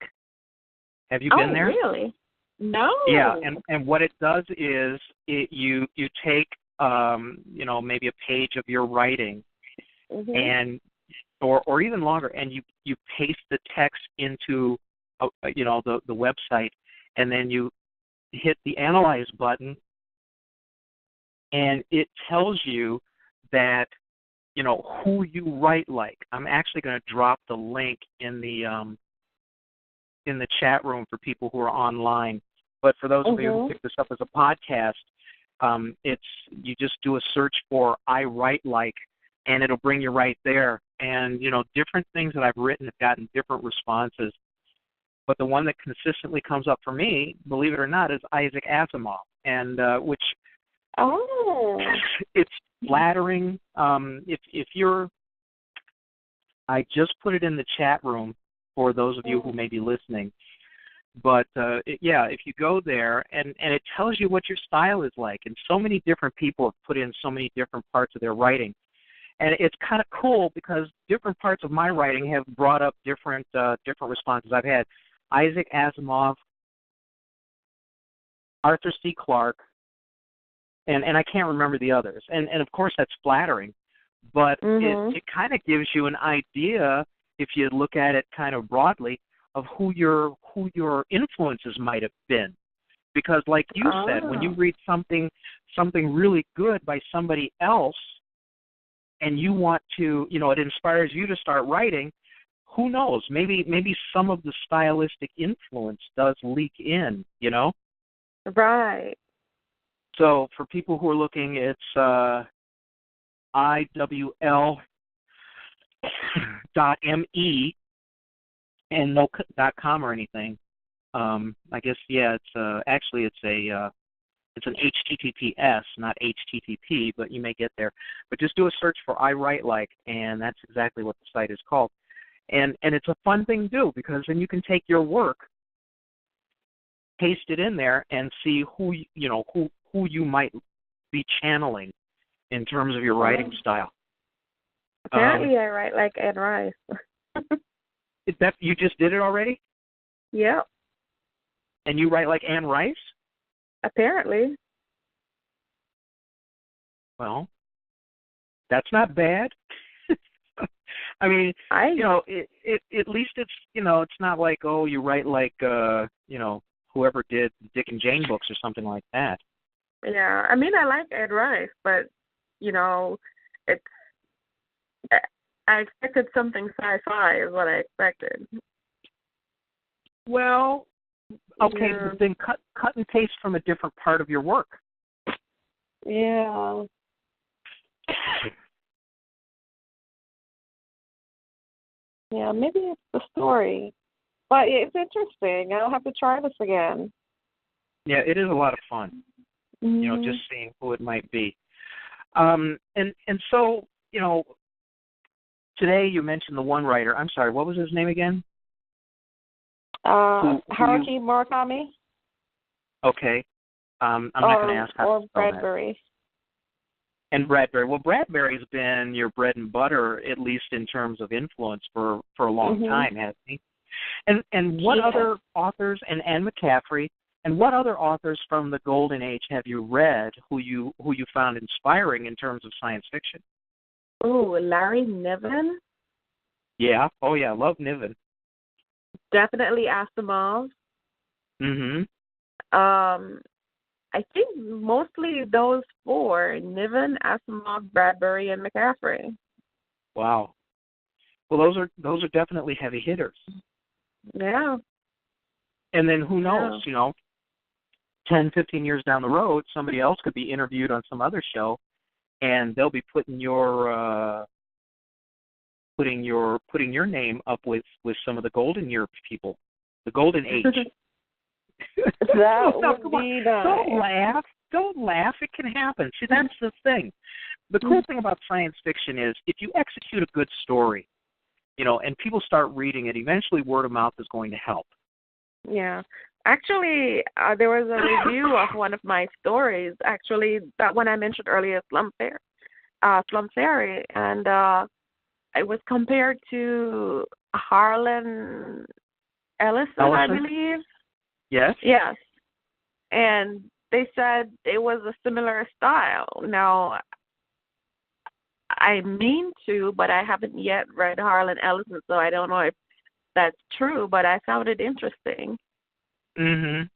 Have you been there? Oh, really? No. Yeah, and what it does is you take maybe a page of your writing, Mm-hmm. and or even longer, and you paste the text into the website, and then you hit the analyze button, and it tells you that who you write like. I'm actually going to drop the link in the chat room for people who are online. But for those of you who pick this up as a podcast, you just do a search for I Write Like, and it'll bring you right there. And different things that I've written have gotten different responses. But the one that consistently comes up for me, believe it or not, is Isaac Asimov, and which it's flattering. If you're, I just put it in the chat room for those of you who may be listening. But if you go there and it tells you what your style is like, and so many different people have put in so many different parts of their writing, and it's kind of cool because different parts of my writing have brought up different responses. I've had Isaac Asimov, Arthur C. Clarke, and I can't remember the others. And of course that's flattering, but it kind of gives you an idea, if you look at it kind of broadly, of who your influences might have been. Because like you said, when you read something really good by somebody else, and you want to, it inspires you to start writing, who knows? Maybe some of the stylistic influence does leak in, Right. So for people who are looking, it's IWL.me and no .com or anything. I guess it's it's an HTTPS, not HTTP, but you may get there. But just do a search for I Write Like, and that's exactly what the site is called. And it's a fun thing to do, because then you can take your work, paste it in there, and see who you might be channeling in terms of your writing style. Apparently, I write like Anne Rice. That you just did it already? Yep. And you write like Anne Rice? Apparently. Well, that's not bad. I mean, at least it's it's not like, oh, you write like whoever did Dick and Jane books or something like that. Yeah, I mean, I like Ed Rice, but it's I expected something sci-fi is what I expected. Well, okay, then cut and paste from a different part of your work. Yeah. Yeah, maybe it's the story. But it's interesting. I'll have to try this again. Yeah, it is a lot of fun. Just seeing who it might be. And so, today you mentioned the one writer. I'm sorry, what was his name again? Haruki Murakami. Okay. I'm not going to ask how to spell Bradbury. that. And Bradbury. Well, Bradbury's been your bread and butter, at least in terms of influence, for a long time, hasn't he? And what other authors, and Anne McCaffrey, and what other authors from the Golden Age have you read who you found inspiring in terms of science fiction? Oh, Larry Niven. Yeah. Oh, yeah. I love Niven. Definitely Asimov. Mm-hmm. I think mostly those four: Niven, Asimov, Bradbury, and McCaffrey. Wow. Well, those are definitely heavy hitters. Yeah. And then who knows? 10, 15 years down the road, somebody else could be interviewed on some other show, and they'll be putting your name up with some of the golden year people, the golden age. That would be nice. Don't laugh. It can happen. See, that's the thing. The cool thing about science fiction is if you execute a good story, and people start reading it, eventually word of mouth is going to help. Yeah. Actually, there was a review of one of my stories. Actually, that one I mentioned earlier, Slum Fairy, and it was compared to Harlan Ellison, I believe. Yes. Yes, and they said it was a similar style. Now, I mean to, but I haven't yet read Harlan Ellison, so I don't know if that's true. But I found it interesting. Well,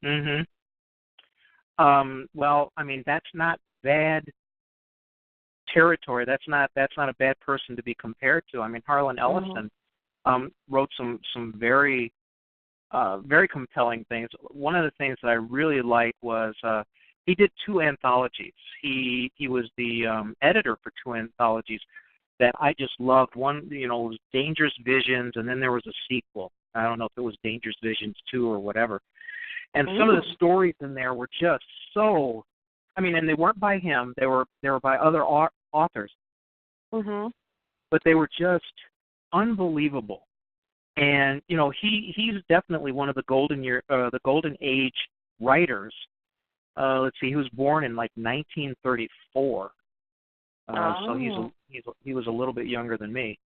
I mean, that's not bad territory. That's not a bad person to be compared to. I mean, Harlan Ellison wrote some very very compelling things. One of the things that I really liked was he did 2 anthologies. He was the editor for 2 anthologies that I just loved. One, was Dangerous Visions, and then there was a sequel. I don't know if it was Dangerous Visions 2 or whatever. And some of the stories in there were just so, I mean, and they weren't by him. They were by other authors. But they were just unbelievable. And he's definitely one of the golden age writers. Let's see, he was born in like 1934. So he was a little bit younger than me.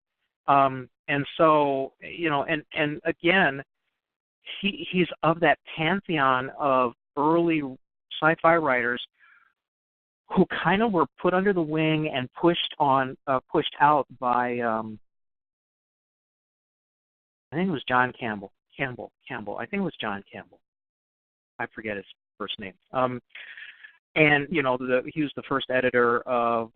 And so, and again, he's of that pantheon of early sci-fi writers who kind of were put under the wing and pushed out by I think it was John Campbell. I think it was John Campbell. I forget his first name. And he was the first editor of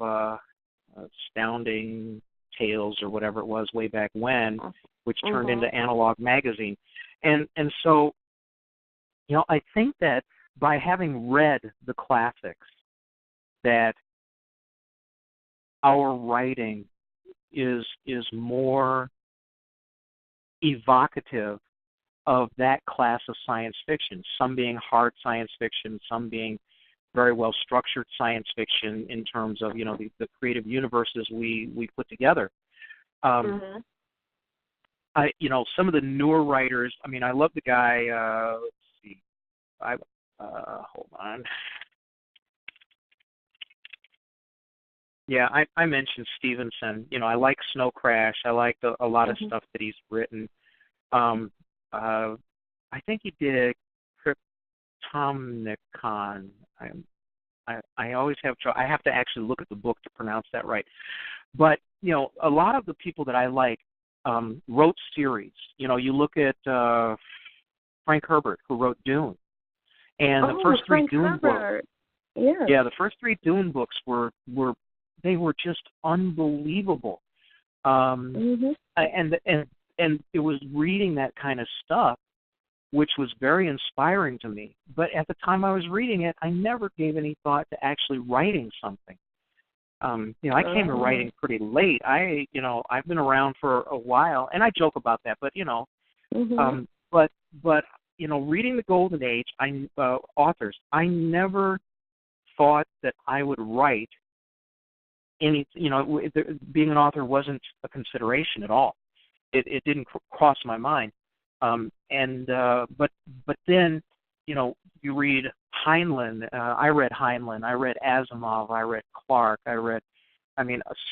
Astounding Tales or whatever it was way back when, which turned into Analog Magazine. And so, I think that by having read the classics, that our writing is more evocative of that class of science fiction, some being hard science fiction, some being very well structured science fiction in terms of the creative universes we put together. Some of the newer writers. I mean, I love the guy. Let's see, hold on. Yeah, I mentioned Stevenson. I like Snow Crash. I like a lot of stuff that he's written. I think he did Cryptomnicon. I always have trouble. I have to actually look at the book to pronounce that right. But a lot of the people that I like wrote series. You look at Frank Herbert, who wrote Dune, and the first 3 Dune books. Yeah, the first 3 Dune books were just unbelievable. And it was reading that kind of stuff which was very inspiring to me. But at the time I was reading it, I never gave any thought to actually writing something. I came to writing pretty late. I've been around for a while, and I joke about that. But but reading the Golden Age, authors, I never thought that I would write any. Being an author wasn't a consideration at all. It didn't cross my mind. But then, you read Heinlein. I read Heinlein. I read Asimov. I read Clarke.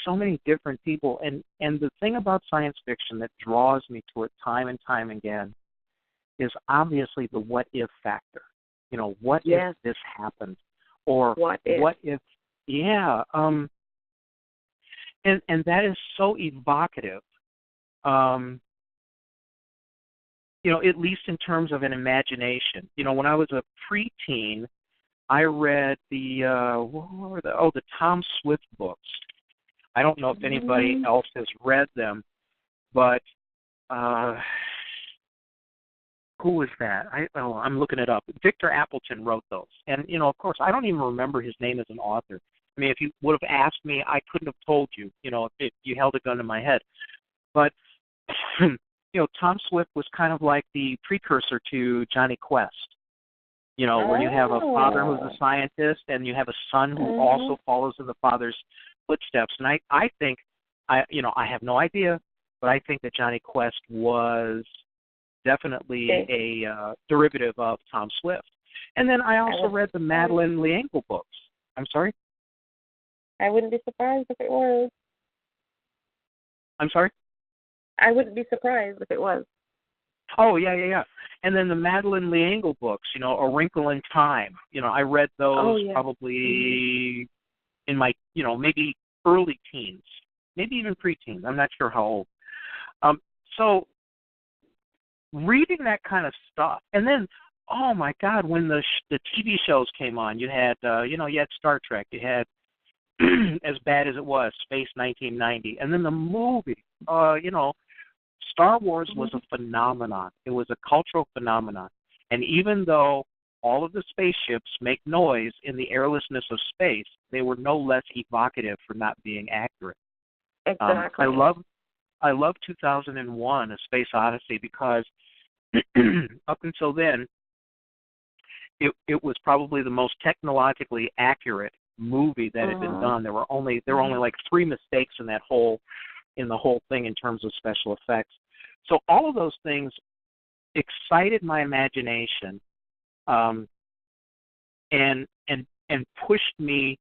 So many different people. And the thing about science fiction that draws me to it time and time again is obviously the what if factor. What if this happened? Or what if yeah. And that is so evocative. At least in terms of an imagination. When I was a preteen, I read the Tom Swift books. I don't know if anybody else has read them, but who was that? I'm looking it up. Victor Appleton wrote those. And, of course, I don't even remember his name as an author. I mean, if you would have asked me, I couldn't have told you, if you held a gun to my head. But Tom Swift was kind of like the precursor to Johnny Quest, where you have a father who's a scientist and you have a son who also follows in the father's footsteps. And I think, I have no idea, but I think that Johnny Quest was definitely a derivative of Tom Swift. And then I also read the Madeleine L'Engle books. I'm sorry? I wouldn't be surprised if it was. I'm sorry? I wouldn't be surprised if it was. Oh, yeah. And then the Madeleine L'Engle books, A Wrinkle in Time. I read those probably in my, maybe early teens, maybe even preteens. I'm not sure how old. So reading that kind of stuff, and then, oh my God, when the TV shows came on, you had Star Trek, you had As Bad as It Was, Space 1990, and then the movie, Star Wars was a phenomenon. It was a cultural phenomenon. And even though all of the spaceships make noise in the airlessness of space, they were no less evocative for not being accurate. Exactly. I love 2001: A Space Odyssey because up until then, it was probably the most technologically accurate movie that had been done. There were only like 3 mistakes in the whole thing in terms of special effects. So all of those things excited my imagination, and pushed me,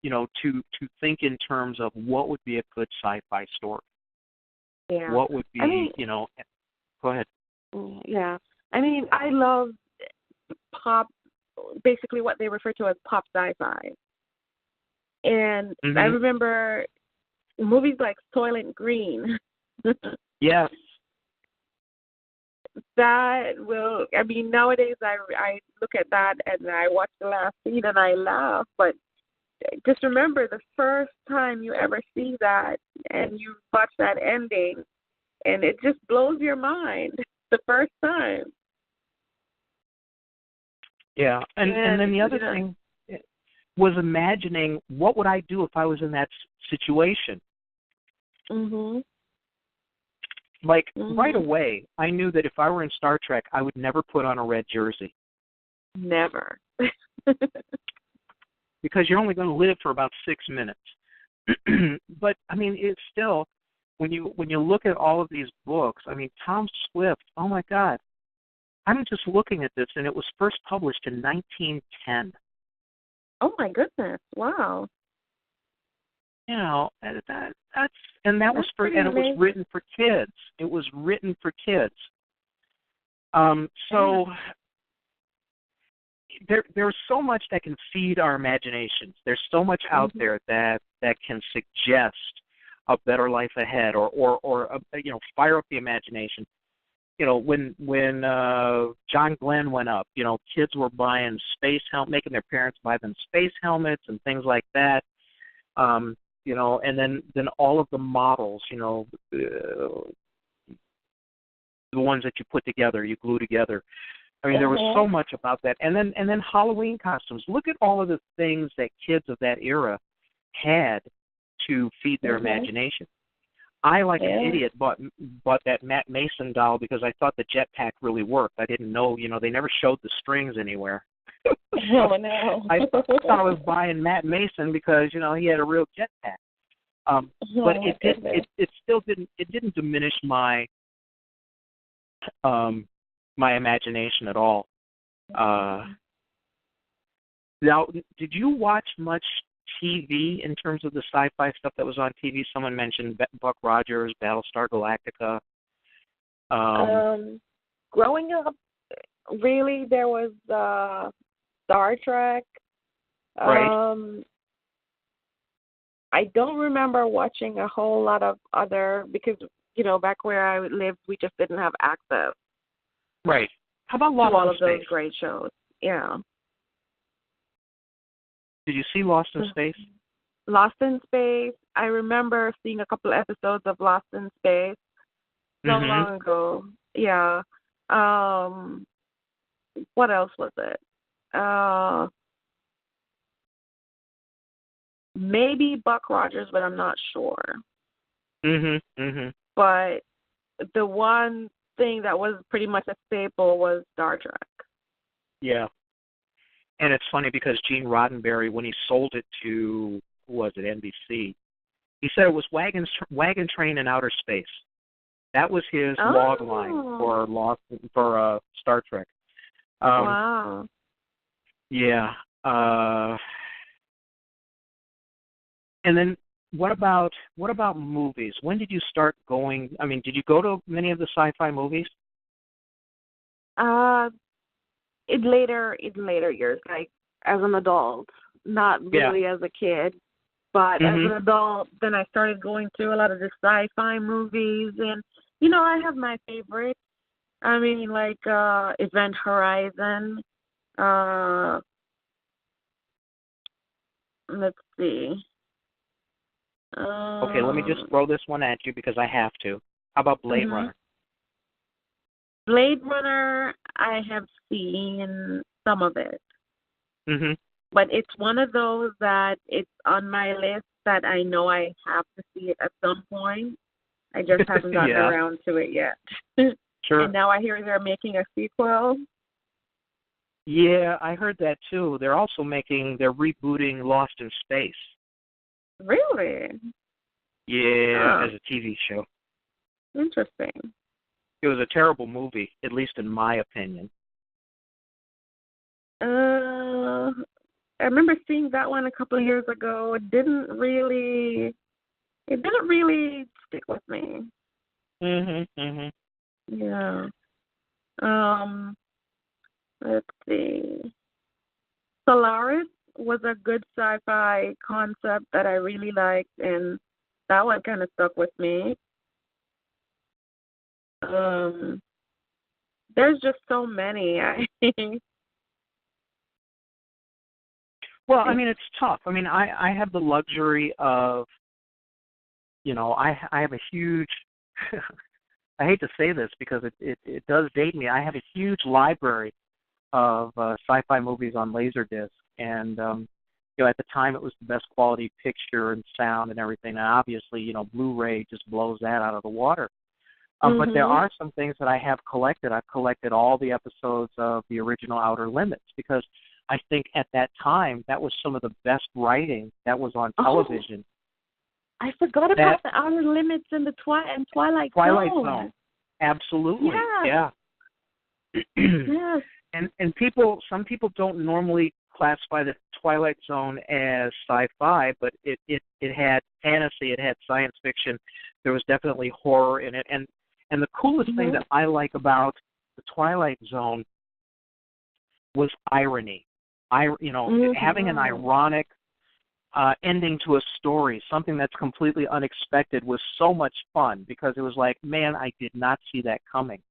to think in terms of what would be a good sci-fi story. Yeah. What would be, go ahead. Yeah. I mean, I love pop, basically what they refer to as pop sci-fi. And I remember movies like Soylent Green. Yes. Nowadays I look at that and I watch the last scene and I laugh, but just remember the first time you ever see that and you watch that ending and it just blows your mind the first time. Yeah, and then the other thing was imagining what would I do if I was in that situation. Right away, I knew that if I were in Star Trek, I would never put on a red jersey. Never. Because you're only going to live for about 6 minutes. But I mean, it's still, when you look at all of these books, I mean, Tom Swift, oh my God, I'm just looking at this, and it was first published in 1910. Oh my goodness! Wow. That was written for kids. It was written for kids. So there's so much that can feed our imaginations. There's so much out there that can suggest a better life ahead, or fire up the imagination. When John Glenn went up, kids were buying making their parents buy them space helmets and things like that. And then all of the models, the ones that you put together, you glue together. I mean, there was so much about that. And then Halloween costumes. Look at all of the things that kids of that era had to feed their imagination. I, like an idiot, bought that Matt Mason doll because I thought the jetpack really worked. I didn't know, they never showed the strings anywhere. Oh, no. I thought I was buying Matt Mason because, he had a real jetpack. But it still didn't diminish my my imagination at all. Now, did you watch much TV in terms of the sci-fi stuff that was on TV? Someone mentioned Buck Rogers, Battlestar Galactica. Growing up, really, there was Star Trek. Right. I don't remember watching a whole lot of other, because, back where I lived, we just didn't have access. Right. How about Lost in Space? All of those great shows. Yeah. Did you see Lost in Space? Lost in Space. I remember seeing a couple episodes of Lost in Space so long ago. Yeah. What else was it? Maybe Buck Rogers, but I'm not sure. But the one thing that was pretty much a staple was Star Trek. Yeah. And it's funny because Gene Roddenberry, when he sold it to, who was it, NBC, he said it was Wagon Train in Outer Space. That was his log line for Star Trek. Wow. Yeah. And then what about movies? When did you start going? I mean, did you go to many of the sci-fi movies? In later years, like as an adult, not really as a kid, but as an adult, then I started going to a lot of the sci-fi movies, and I have my favorites. I mean, like Event Horizon. Let's see. Okay, let me just throw this one at you because I have to. How about Blade Runner? Blade Runner, I have seen some of it. But it's one of those that it's on my list that I know I have to see it at some point. I just haven't gotten around to it yet. Sure. And now I hear they're making a sequel. Yeah, I heard that too. They're rebooting Lost in Space. Really? Yeah, as a TV show. Interesting. It was a terrible movie, at least in my opinion. I remember seeing that one a couple of years ago. It didn't really stick with me. Yeah. Let's see. Solaris was a good sci-fi concept that I really liked, and that one kind of stuck with me. There's just so many. Well, I mean, it's tough. I mean, I have the luxury of, I have a huge, I hate to say this because it does date me. I have a huge library of sci-fi movies on Laserdisc, and at the time it was the best quality picture and sound and everything. And obviously, Blu-ray just blows that out of the water. But there are some things that I have collected. I've collected all the episodes of the original Outer Limits because I think at that time that was some of the best writing that was on television. I forgot about the Outer Limits and the Twilight Zone. Absolutely. Yeah. Yes. And some people don't normally classify the Twilight Zone as sci-fi, but it had fantasy, it had science fiction. There was definitely horror in it, and the coolest thing that I like about the Twilight Zone was irony. Having an ironic ending to a story, something that's completely unexpected, was so much fun because it was like, man, I did not see that coming.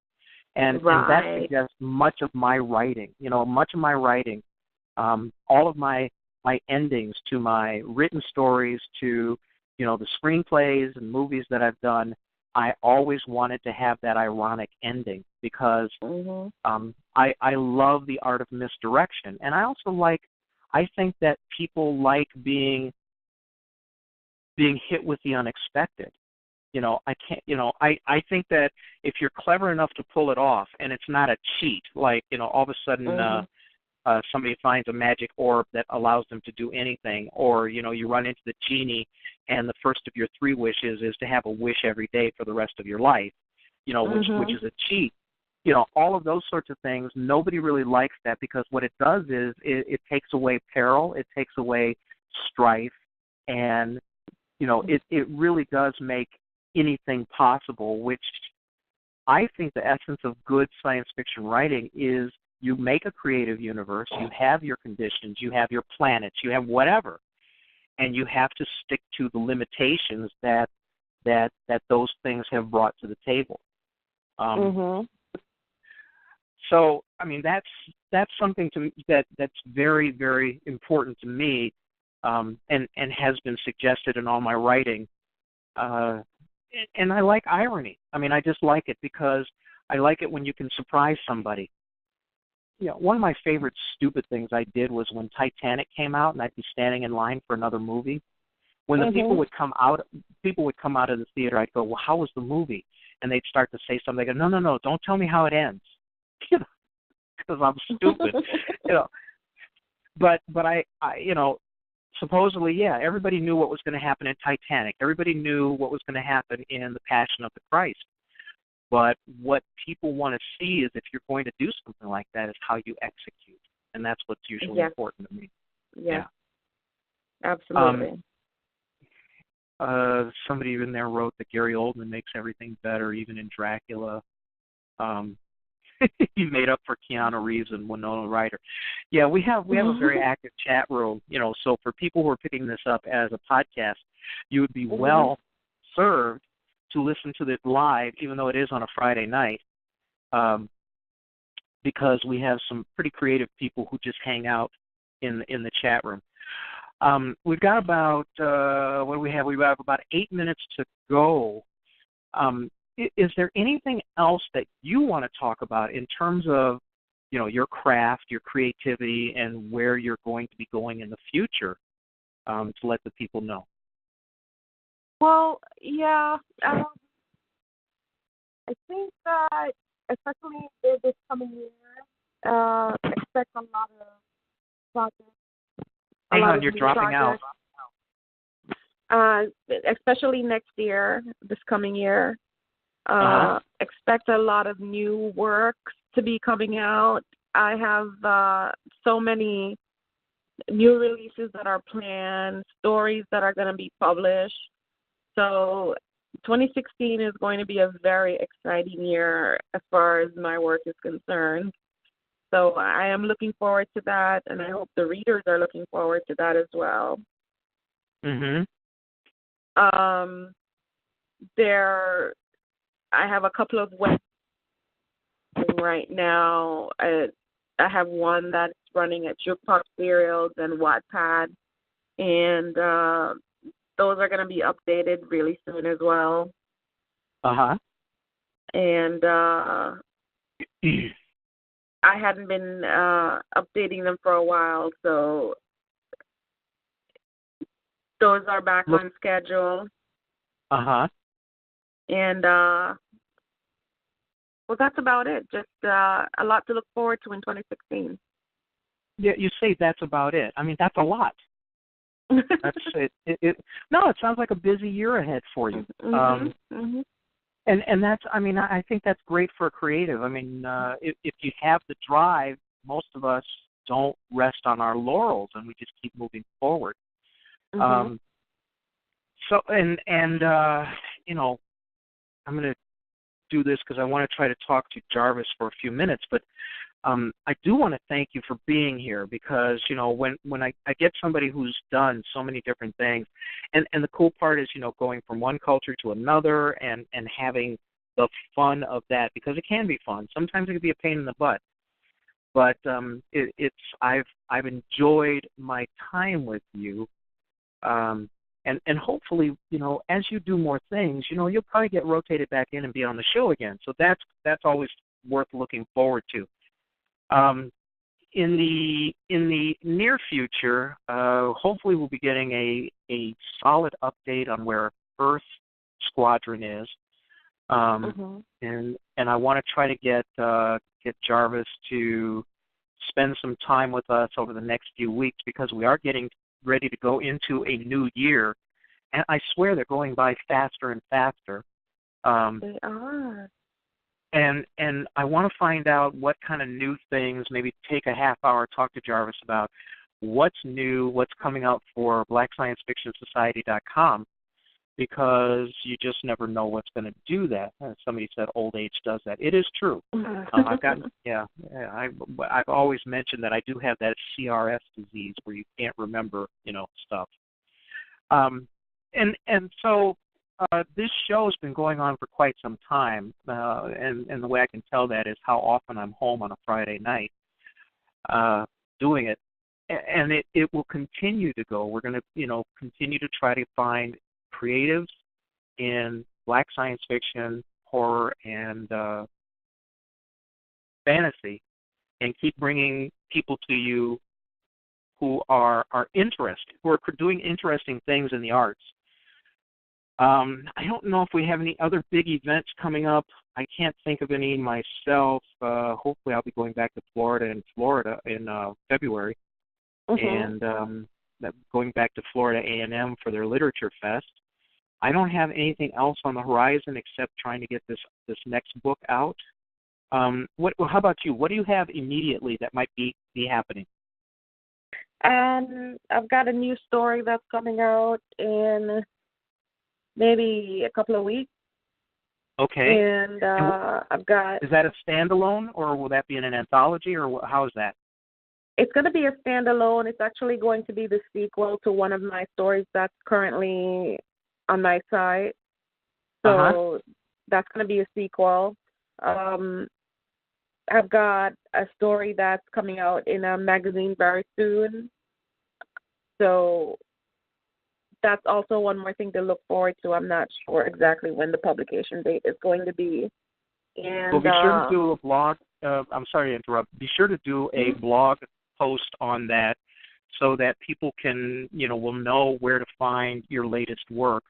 And that suggests much of my writing. All of my endings to my written stories, to the screenplays and movies that I've done, I always wanted to have that ironic ending because I love the art of misdirection, and I think that people like being hit with the unexpected. I think that if you're clever enough to pull it off, and it's not a cheat, like all of a sudden somebody finds a magic orb that allows them to do anything, or you run into the genie and the first of your 3 wishes is to have a wish every day for the rest of your life, which is a cheat. All of those sorts of things, nobody really likes that because what it does is it takes away peril, it takes away strife, and it really does make anything possible, which I think the essence of good science fiction writing is you make a creative universe, you have your conditions, you have your planets, you have whatever, and you have to stick to the limitations that those things have brought to the table. So, I mean, that's something that's very, very important to me, and has been suggested in all my writing. And I like irony. I mean, I just like it because I like it when you can surprise somebody. One of my favorite stupid things I did was when Titanic came out and I'd be standing in line for another movie. When the people would come out of the theater, I'd go, well, how was the movie? And they'd start to say something. I go, no, don't tell me how it ends. Because I'm stupid. But I supposedly, everybody knew what was going to happen in Titanic. Everybody knew what was going to happen in The Passion of the Christ. But what people want to see is if you're going to do something like that is how you execute. And that's what's usually important to me. Yeah. Absolutely. Somebody in there wrote that Gary Oldman makes everything better, even in Dracula. He made up for Keanu Reeves and Winona Ryder. Yeah, we have a very active chat room, so for people who are picking this up as a podcast, you would be well served to listen to this live, even though it is on a Friday night, because we have some pretty creative people who just hang out in the chat room. We've got about what do we have? We have about 8 minutes to go. Is there anything else that you want to talk about in terms of, your craft, your creativity, and where you're going to be going in the future, to let the people know? Well, yeah, I think that especially this coming year, expect a lot of projects. Hang on, you're dropping out. Especially next year, this coming year. Expect a lot of new works to be coming out. I have so many new releases that are planned, stories that are going to be published. So 2016 is going to be a very exciting year as far as my work is concerned. So I am looking forward to that, and I hope the readers are looking forward to that as well. I have a couple of web right now. I have one that's running at Jukebox Serials and Wattpad, and those are going to be updated really soon as well. And I hadn't been updating them for a while, so those are back on schedule. And, well, that's about it. Just a lot to look forward to in 2016. Yeah, you say that's about it. I mean, that's a lot. That's it. No, it sounds like a busy year ahead for you. And that's, I mean, I think that's great for a creative. I mean, if you have the drive, most of us don't rest on our laurels, and we just keep moving forward. So, I'm going to do this because I want to try to talk to Jarvis for a few minutes, but I do want to thank you for being here because, when I get somebody who's done so many different things, and the cool part is, going from one culture to another and having the fun of that, because it can be fun. Sometimes it can be a pain in the butt, but I've enjoyed my time with you. And hopefully, as you do more things, you'll probably get rotated back in and be on the show again. So that's always worth looking forward to. In the near future, hopefully we'll be getting a solid update on where Earth Squadron is, and I want to try to get Jarvis to spend some time with us over the next few weeks because we are getting ready to go into a new year, and I swear they're going by faster and faster. They are. And I want to find out what kind of new things, maybe take a half hour, talk to Jarvis about what's new, what's coming out for blacksciencefictionsociety.com, because you just never know what's going to do that. Somebody said old age does that. It is true. I've always mentioned that I do have that CRS disease where you can't remember, stuff. And so this show has been going on for quite some time, and the way I can tell that is how often I'm home on a Friday night doing it. And it will continue to go. We're going to, continue to try to find creatives in Black science fiction, horror, and fantasy, and keep bringing people to you who are interested, who are doing interesting things in the arts. I don't know if we have any other big events coming up. I can't think of any myself. Hopefully I'll be going back to Florida in February, and going back to Florida A&M for their Literature Fest. I don't have anything else on the horizon except trying to get this next book out. How about you? What do you have immediately that might be happening? I've got a new story that's coming out in maybe a couple of weeks. Okay. And I've got... Is that a standalone, or will that be in an anthology, or how is that? It's going to be a standalone. It's actually going to be the sequel to one of my stories that's currently on my site. So that's going to be a sequel. I've got a story that's coming out in a magazine very soon. So that's also one more thing to look forward to. I'm not sure exactly when the publication date is going to be. And, well, be sure to do a blog. I'm sorry to interrupt. Be sure to do a blog post on that so that people can, will know where to find your latest work.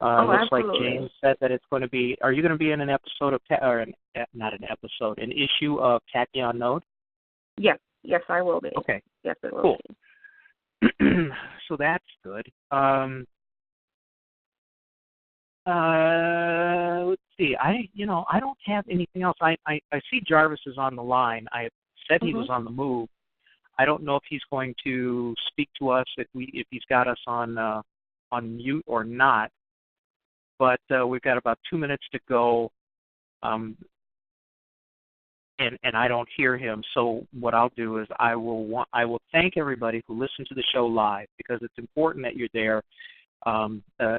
Looks absolutely. Like James said that it's going to be. Are you going to be in an episode of, an issue of Tachyon Node? Yes, I will be. Okay. Yes, it will cool. be. So that's good. Let's see. I don't have anything else. I see Jarvis is on the line. I said he was on the move. I don't know if he's going to speak to us if he's got us on mute or not. But we've got about 2 minutes to go, and I don't hear him. So what I'll do is I will thank everybody who listened to the show live, because it's important that you're there.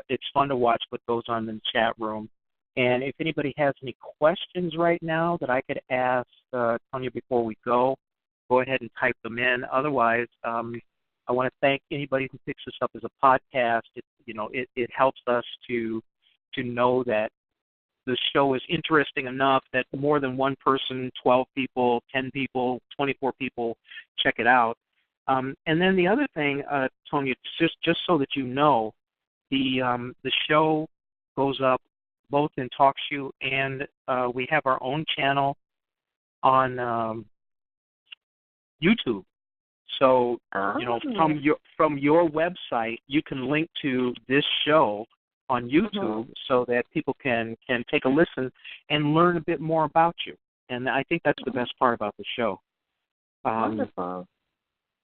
It's fun to watch what goes on in the chat room. And if anybody has any questions right now that I could ask Tonya before we go ahead and type them in. Otherwise, I want to thank anybody who picks this up as a podcast. It helps us to know that the show is interesting enough that more than one person, 12 people, 10 people, 24 people check it out. And then the other thing, Tonya, just so that you know, the show goes up both in TalkShoe and we have our own channel on YouTube. So from your website, you can link to this show on YouTube so that people can take a listen and learn a bit more about you. And I think that's the best part about the show. Wonderful.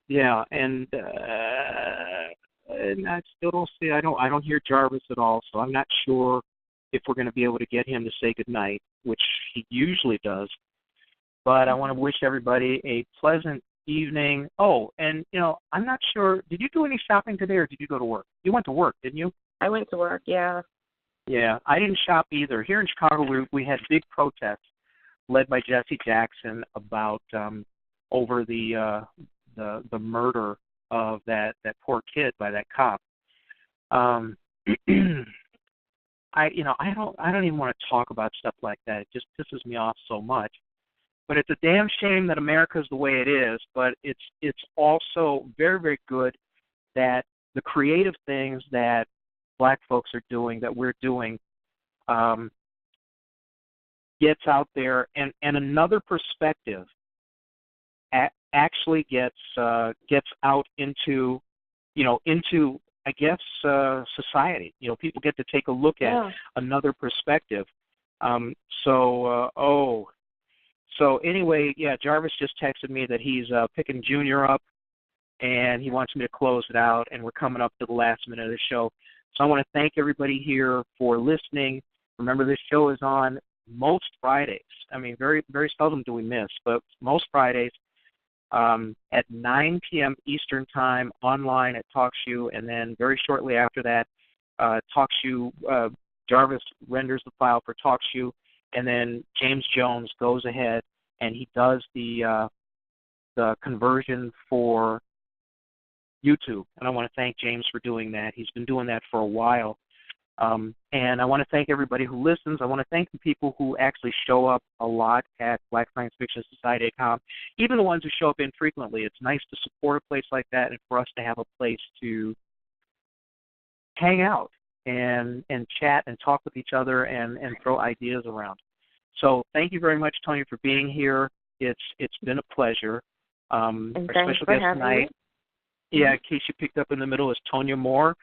Yeah, and I still don't see. I don't hear Jarvis at all, so I'm not sure if we're going to be able to get him to say goodnight, which he usually does. But I want to wish everybody a pleasant evening. Oh, and I'm not sure. Did you do any shopping today, or did you go to work? You went to work, didn't you? I went to work. Yeah. Yeah, I didn't shop either. Here in Chicago, we had big protests led by Jesse Jackson about over the murder of that poor kid by that cop. I don't even want to talk about stuff like that. It just pisses me off so much. But it's a damn shame that America's the way it is. But it's also very, very good that the creative things that Black folks are doing, that we're doing, gets out there, and another perspective actually gets out into I guess society. People get to take a look at another perspective. So anyway, yeah, Jarvis just texted me that he's picking Junior up, and he wants me to close it out, and we're coming up to the last minute of the show. So I want to thank everybody here for listening. Remember, this show is on most Fridays. I mean, very, very seldom do we miss, but most Fridays at 9 p.m. Eastern Time online at TalkShoe, and then very shortly after that, TalkShoe, Jarvis renders the file for TalkShoe, and then James Jones goes ahead and he does the conversion for YouTube. And I want to thank James for doing that. He's been doing that for a while. And I want to thank everybody who listens. I want to thank the people who actually show up a lot at blacksciencefictionsociety.com, even the ones who show up infrequently. It's nice to support a place like that and for us to have a place to hang out and chat and talk with each other and throw ideas around. So thank you very much, Tonya, for being here. It's been a pleasure. And our thanks special for guest having tonight. me. Yeah, in case you picked up in the middle, is Tonya Moore.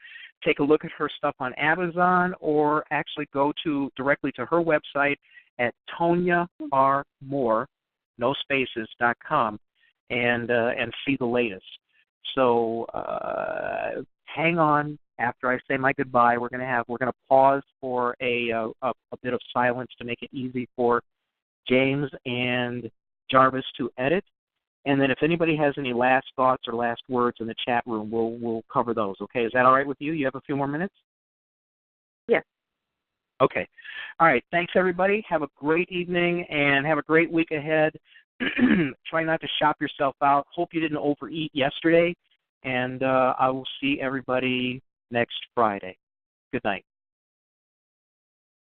Take a look at her stuff on Amazon, or actually go directly to her website at TonyaRMoore, no spaces.com, and see the latest. So hang on. After I say my goodbye, we're gonna pause for a bit of silence to make it easy for James and Jarvis to edit. And then if anybody has any last thoughts or last words in the chat room, we'll cover those. Okay, is that all right with you? You have a few more minutes? Yes. Okay. All right. Thanks, everybody. Have a great evening and have a great week ahead. Try not to shop yourself out. Hope you didn't overeat yesterday. And I will see everybody next Friday. Good night.